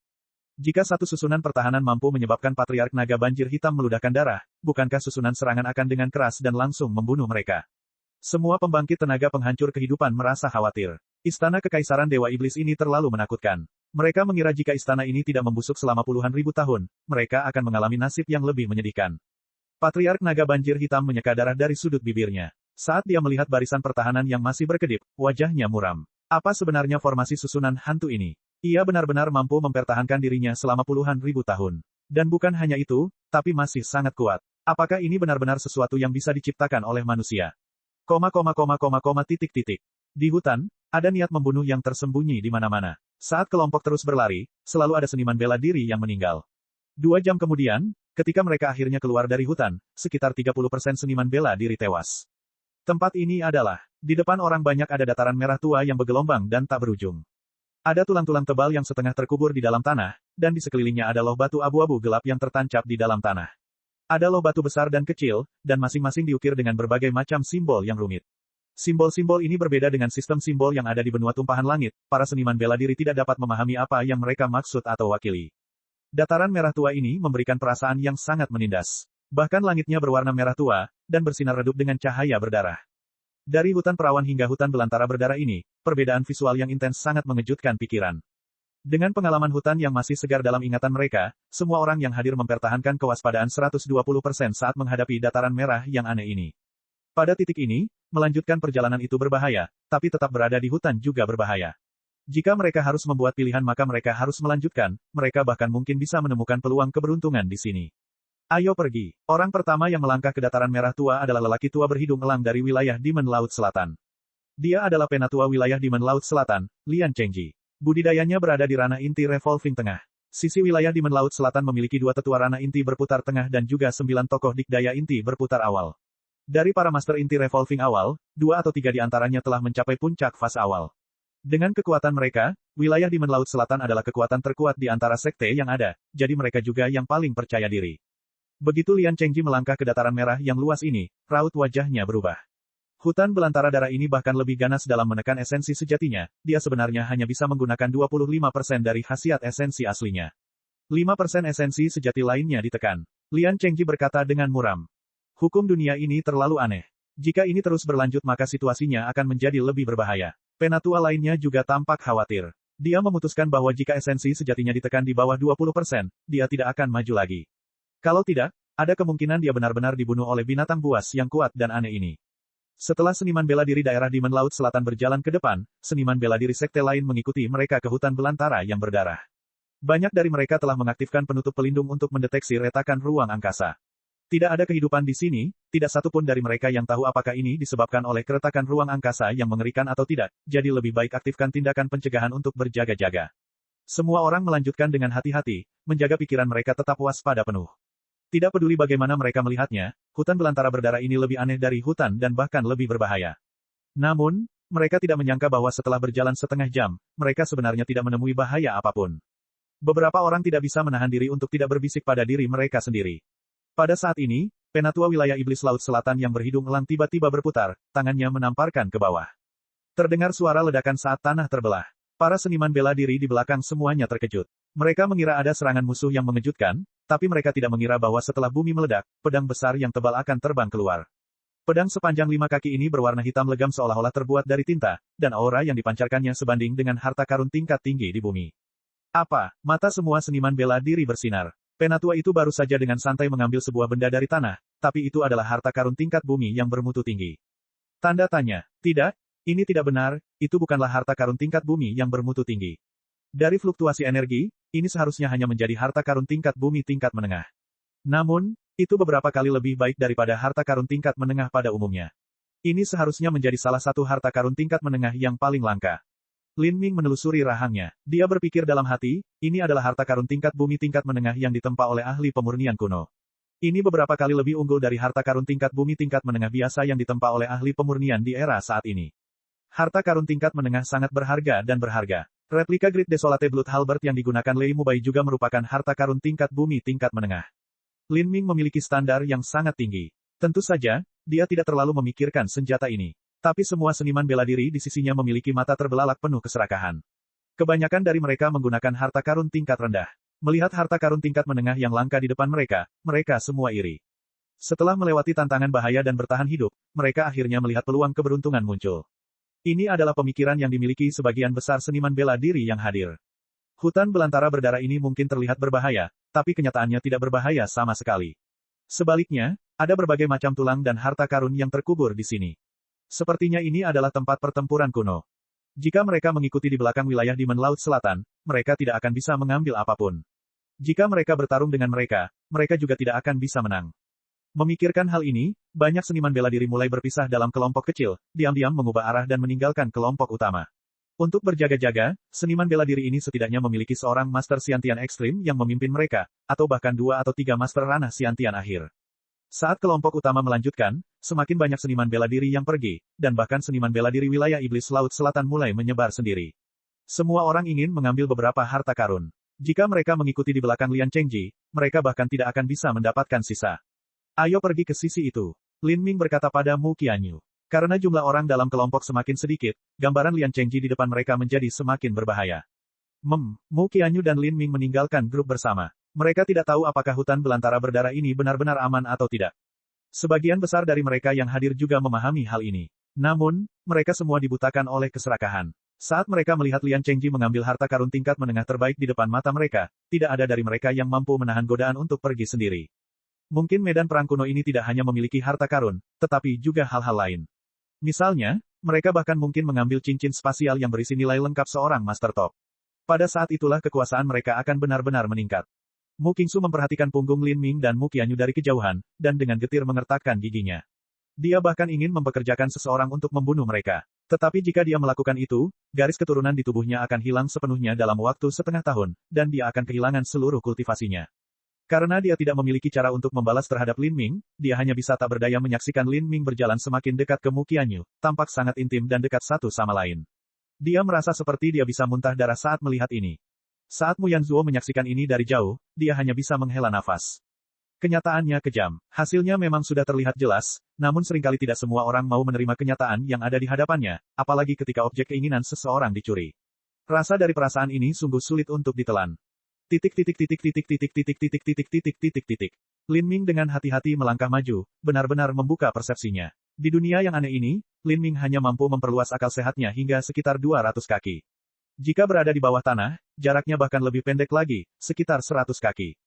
Jika satu susunan pertahanan mampu menyebabkan Patriark Naga Banjir Hitam meludahkan darah, bukankah susunan serangan akan dengan keras dan langsung membunuh mereka? Semua pembangkit tenaga penghancur kehidupan merasa khawatir. Istana Kekaisaran Dewa Iblis ini terlalu menakutkan. Mereka mengira jika istana ini tidak membusuk selama puluhan ribu tahun, mereka akan mengalami nasib yang lebih menyedihkan. Patriark Naga Banjir Hitam menyeka darah dari sudut bibirnya. Saat dia melihat barisan pertahanan yang masih berkedip, wajahnya muram. Apa sebenarnya formasi susunan hantu ini? Ia benar-benar mampu mempertahankan dirinya selama puluhan ribu tahun. Dan bukan hanya itu, tapi masih sangat kuat. Apakah ini benar-benar sesuatu yang bisa diciptakan oleh manusia? Di hutan, ada niat membunuh yang tersembunyi di mana-mana. Saat kelompok terus berlari, selalu ada seniman bela diri yang meninggal. 2 jam kemudian, ketika mereka akhirnya keluar dari hutan, sekitar 30% seniman bela diri tewas. Tempat ini adalah, di depan orang banyak ada dataran merah tua yang bergelombang dan tak berujung. Ada tulang-tulang tebal yang setengah terkubur di dalam tanah, dan di sekelilingnya ada loh batu abu-abu gelap yang tertancap di dalam tanah. Ada loh batu besar dan kecil, dan masing-masing diukir dengan berbagai macam simbol yang rumit. Simbol-simbol ini berbeda dengan sistem simbol yang ada di benua tumpahan langit, para seniman bela diri tidak dapat memahami apa yang mereka maksud atau wakili. Dataran merah tua ini memberikan perasaan yang sangat menindas. Bahkan langitnya berwarna merah tua, dan bersinar redup dengan cahaya berdarah. Dari hutan perawan hingga hutan belantara berdarah ini, perbedaan visual yang intens sangat mengejutkan pikiran. Dengan pengalaman hutan yang masih segar dalam ingatan mereka, semua orang yang hadir mempertahankan kewaspadaan 120% saat menghadapi dataran merah yang aneh ini. Pada titik ini, melanjutkan perjalanan itu berbahaya, tapi tetap berada di hutan juga berbahaya. Jika mereka harus membuat pilihan maka mereka harus melanjutkan, mereka bahkan mungkin bisa menemukan peluang keberuntungan di sini. Ayo pergi. Orang pertama yang melangkah ke dataran merah tua adalah lelaki tua berhidung elang dari wilayah Demon Laut Selatan. Dia adalah penatua wilayah Demon Laut Selatan, Lian Chengji. Budidayanya berada di ranah inti revolving tengah. Sisi wilayah Demon Laut Selatan memiliki 2 tetua ranah inti berputar tengah dan juga 9 tokoh dikdaya inti berputar awal. Dari para master inti revolving awal, 2 atau 3 di antaranya telah mencapai puncak fase awal. Dengan kekuatan mereka, wilayah Demon Laut Selatan adalah kekuatan terkuat di antara sekte yang ada, jadi mereka juga yang paling percaya diri. Begitu Lian Chengji melangkah ke dataran merah yang luas ini, raut wajahnya berubah. Hutan belantara darah ini bahkan lebih ganas dalam menekan esensi sejatinya, dia sebenarnya hanya bisa menggunakan 25% dari khasiat esensi aslinya. 5% esensi sejati lainnya ditekan. Lian Chengji berkata dengan muram. Hukum dunia ini terlalu aneh. Jika ini terus berlanjut maka situasinya akan menjadi lebih berbahaya. Penatua lainnya juga tampak khawatir. Dia memutuskan bahwa jika esensi sejatinya ditekan di bawah 20%, dia tidak akan maju lagi. Kalau tidak, ada kemungkinan dia benar-benar dibunuh oleh binatang buas yang kuat dan aneh ini. Setelah seniman bela diri daerah Demon Laut Selatan berjalan ke depan, seniman bela diri sekte lain mengikuti mereka ke hutan belantara yang berdarah. Banyak dari mereka telah mengaktifkan penutup pelindung untuk mendeteksi retakan ruang angkasa. Tidak ada kehidupan di sini, tidak satu pun dari mereka yang tahu apakah ini disebabkan oleh keretakan ruang angkasa yang mengerikan atau tidak, jadi lebih baik aktifkan tindakan pencegahan untuk berjaga-jaga. Semua orang melanjutkan dengan hati-hati, menjaga pikiran mereka tetap waspada penuh. Tidak peduli bagaimana mereka melihatnya, hutan belantara berdarah ini lebih aneh dari hutan dan bahkan lebih berbahaya. Namun, mereka tidak menyangka bahwa setelah berjalan setengah jam, mereka sebenarnya tidak menemui bahaya apapun. Beberapa orang tidak bisa menahan diri untuk tidak berbisik pada diri mereka sendiri. Pada saat ini, penatua wilayah iblis laut selatan yang berhidung elang tiba-tiba berputar, tangannya menamparkan ke bawah. Terdengar suara ledakan saat tanah terbelah. Para seniman bela diri di belakang semuanya terkejut. Mereka mengira ada serangan musuh yang mengejutkan, tapi mereka tidak mengira bahwa setelah bumi meledak, pedang besar yang tebal akan terbang keluar. Pedang sepanjang 5 kaki ini berwarna hitam legam seolah-olah terbuat dari tinta, dan aura yang dipancarkannya sebanding dengan harta karun tingkat tinggi di bumi. Apa? Mata semua seniman bela diri bersinar. Penatua itu baru saja dengan santai mengambil sebuah benda dari tanah, tapi itu adalah harta karun tingkat bumi yang bermutu tinggi. Tanda tanya. Tidak, ini tidak benar, itu bukanlah harta karun tingkat bumi yang bermutu tinggi. Dari fluktuasi energi, ini seharusnya hanya menjadi harta karun tingkat bumi tingkat menengah. Namun, itu beberapa kali lebih baik daripada harta karun tingkat menengah pada umumnya. Ini seharusnya menjadi salah satu harta karun tingkat menengah yang paling langka. Lin Ming menelusuri rahangnya. Dia berpikir dalam hati, ini adalah harta karun tingkat bumi tingkat menengah yang ditempa oleh ahli pemurnian kuno. Ini beberapa kali lebih unggul dari harta karun tingkat bumi tingkat menengah biasa yang ditempa oleh ahli pemurnian di era saat ini. Harta karun tingkat menengah sangat berharga dan berharga. Replika Great Desolate Blood Halberd yang digunakan Lei Mubai juga merupakan harta karun tingkat bumi tingkat menengah. Lin Ming memiliki standar yang sangat tinggi. Tentu saja, dia tidak terlalu memikirkan senjata ini. Tapi semua seniman bela diri di sisinya memiliki mata terbelalak penuh keserakahan. Kebanyakan dari mereka menggunakan harta karun tingkat rendah. Melihat harta karun tingkat menengah yang langka di depan mereka, mereka semua iri. Setelah melewati tantangan bahaya dan bertahan hidup, mereka akhirnya melihat peluang keberuntungan muncul. Ini adalah pemikiran yang dimiliki sebagian besar seniman bela diri yang hadir. Hutan belantara berdarah ini mungkin terlihat berbahaya, tapi kenyataannya tidak berbahaya sama sekali. Sebaliknya, ada berbagai macam tulang dan harta karun yang terkubur di sini. Sepertinya ini adalah tempat pertempuran kuno. Jika mereka mengikuti di belakang wilayah Demon Laut Selatan, mereka tidak akan bisa mengambil apapun. Jika mereka bertarung dengan mereka, mereka juga tidak akan bisa menang. Memikirkan hal ini, banyak seniman bela diri mulai berpisah dalam kelompok kecil, diam-diam mengubah arah dan meninggalkan kelompok utama. Untuk berjaga-jaga, seniman bela diri ini setidaknya memiliki seorang Master Siantian ekstrim yang memimpin mereka, atau bahkan 2 atau 3 Master Ranah Siantian akhir. Saat kelompok utama melanjutkan, semakin banyak seniman bela diri yang pergi, dan bahkan seniman bela diri wilayah Iblis Laut Selatan mulai menyebar sendiri. Semua orang ingin mengambil beberapa harta karun. Jika mereka mengikuti di belakang Lian Chengji, mereka bahkan tidak akan bisa mendapatkan sisa. Ayo pergi ke sisi itu. Lin Ming berkata pada Mu Qianyu. Karena jumlah orang dalam kelompok semakin sedikit, gambaran Lian Chengji di depan mereka menjadi semakin berbahaya. Mu Qianyu dan Lin Ming meninggalkan grup bersama. Mereka tidak tahu apakah hutan belantara berdarah ini benar-benar aman atau tidak. Sebagian besar dari mereka yang hadir juga memahami hal ini. Namun, mereka semua dibutakan oleh keserakahan. Saat mereka melihat Lian Chengji mengambil harta karun tingkat menengah terbaik di depan mata mereka, tidak ada dari mereka yang mampu menahan godaan untuk pergi sendiri. Mungkin medan perang kuno ini tidak hanya memiliki harta karun, tetapi juga hal-hal lain. Misalnya, mereka bahkan mungkin mengambil cincin spasial yang berisi nilai lengkap seorang Master Top. Pada saat itulah kekuasaan mereka akan benar-benar meningkat. Mu Qingsu memperhatikan punggung Lin Ming dan Mu Qianyu dari kejauhan, dan dengan getir mengertakkan giginya. Dia bahkan ingin mempekerjakan seseorang untuk membunuh mereka. Tetapi jika dia melakukan itu, garis keturunan di tubuhnya akan hilang sepenuhnya dalam waktu setengah tahun, dan dia akan kehilangan seluruh kultivasinya. Karena dia tidak memiliki cara untuk membalas terhadap Lin Ming, dia hanya bisa tak berdaya menyaksikan Lin Ming berjalan semakin dekat ke Mu Qianyu, tampak sangat intim dan dekat satu sama lain. Dia merasa seperti dia bisa muntah darah saat melihat ini. Saat Mu Yanzuo menyaksikan ini dari jauh, dia hanya bisa menghela nafas. Kenyataannya kejam. Hasilnya memang sudah terlihat jelas, namun seringkali tidak semua orang mau menerima kenyataan yang ada di hadapannya, apalagi ketika objek keinginan seseorang dicuri. Rasa dari perasaan ini sungguh sulit untuk ditelan. Lin Ming dengan hati-hati melangkah maju, benar-benar membuka persepsinya. Di dunia yang aneh ini, Lin Ming hanya mampu memperluas akal sehatnya hingga sekitar 200 kaki. Jika berada di bawah tanah, jaraknya bahkan lebih pendek lagi, sekitar 100 kaki.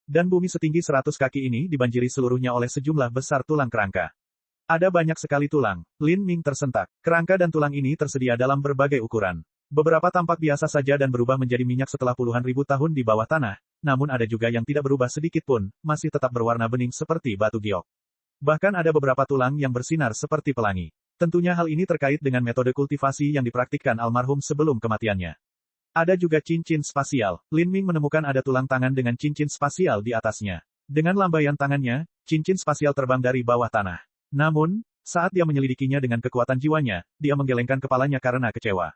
Dan bumi setinggi 100 kaki ini dibanjiri seluruhnya oleh sejumlah besar tulang kerangka. Ada banyak sekali tulang. Lin Ming tersentak. Kerangka dan tulang ini tersedia dalam berbagai ukuran. Beberapa tampak biasa saja dan berubah menjadi minyak setelah puluhan ribu tahun di bawah tanah, namun ada juga yang tidak berubah sedikit pun, masih tetap berwarna bening seperti batu giok. Bahkan ada beberapa tulang yang bersinar seperti pelangi. Tentunya hal ini terkait dengan metode kultivasi yang dipraktikkan almarhum sebelum kematiannya. Ada juga cincin spasial. Lin Ming menemukan ada tulang tangan dengan cincin spasial di atasnya. Dengan lambaian tangannya, cincin spasial terbang dari bawah tanah. Namun, saat dia menyelidikinya dengan kekuatan jiwanya, dia menggelengkan kepalanya karena kecewa.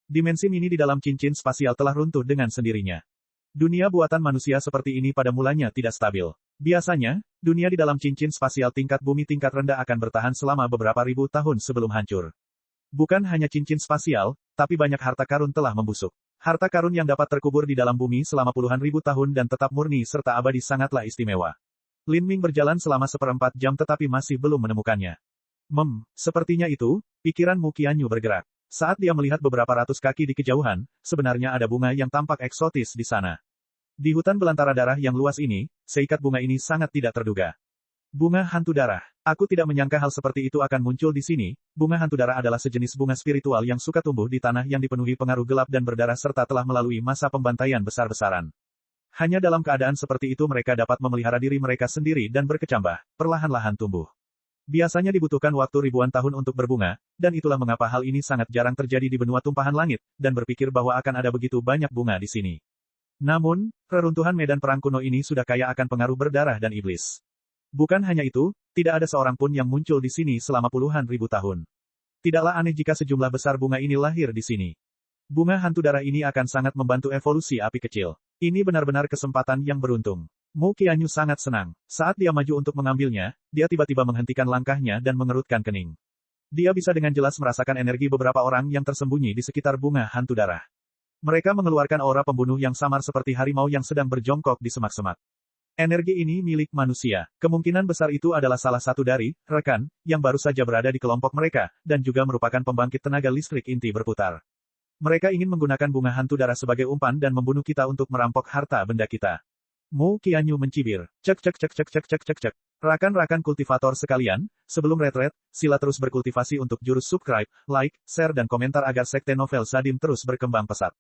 Dimensi mini di dalam cincin spasial telah runtuh dengan sendirinya. Dunia buatan manusia seperti ini pada mulanya tidak stabil. Biasanya, dunia di dalam cincin spasial tingkat bumi tingkat rendah akan bertahan selama beberapa ribu tahun sebelum hancur. Bukan hanya cincin spasial, tapi banyak harta karun telah membusuk. Harta karun yang dapat terkubur di dalam bumi selama puluhan ribu tahun dan tetap murni serta abadi sangatlah istimewa. Lin Ming berjalan selama 1/4 jam tetapi masih belum menemukannya. Sepertinya itu, pikiran Mu Qianyu bergerak. Saat dia melihat beberapa ratus kaki di kejauhan, sebenarnya ada bunga yang tampak eksotis di sana. Di hutan belantara darah yang luas ini, seikat bunga ini sangat tidak terduga. Bunga hantu darah. Aku tidak menyangka hal seperti itu akan muncul di sini. Bunga hantu darah adalah sejenis bunga spiritual yang suka tumbuh di tanah yang dipenuhi pengaruh gelap dan berdarah serta telah melalui masa pembantaian besar-besaran. Hanya dalam keadaan seperti itu mereka dapat memelihara diri mereka sendiri dan berkecambah, perlahan-lahan tumbuh. Biasanya dibutuhkan waktu ribuan tahun untuk berbunga, dan itulah mengapa hal ini sangat jarang terjadi di benua tumpahan langit, dan berpikir bahwa akan ada begitu banyak bunga di sini. Namun, reruntuhan medan perang kuno ini sudah kaya akan pengaruh berdarah dan iblis. Bukan hanya itu, tidak ada seorang pun yang muncul di sini selama puluhan ribu tahun. Tidaklah aneh jika sejumlah besar bunga ini lahir di sini. Bunga hantu darah ini akan sangat membantu evolusi api kecil. Ini benar-benar kesempatan yang beruntung. Mu Qianyu sangat senang. Saat dia maju untuk mengambilnya, dia tiba-tiba menghentikan langkahnya dan mengerutkan kening. Dia bisa dengan jelas merasakan energi beberapa orang yang tersembunyi di sekitar bunga hantu darah. Mereka mengeluarkan aura pembunuh yang samar seperti harimau yang sedang berjongkok di semak-semak. Energi ini milik manusia. Kemungkinan besar itu adalah salah satu dari rekan yang baru saja berada di kelompok mereka, dan juga merupakan pembangkit tenaga listrik inti berputar. Mereka ingin menggunakan bunga hantu darah sebagai umpan dan membunuh kita untuk merampok harta benda kita. Mu Qianyu mencibir. Cek cek cek cek cek cek cek cek. Rakan-rakan kultivator sekalian, sebelum retret, sila terus berkultivasi untuk jurus subscribe, like, share dan komentar agar sekte novel Sadim terus berkembang pesat.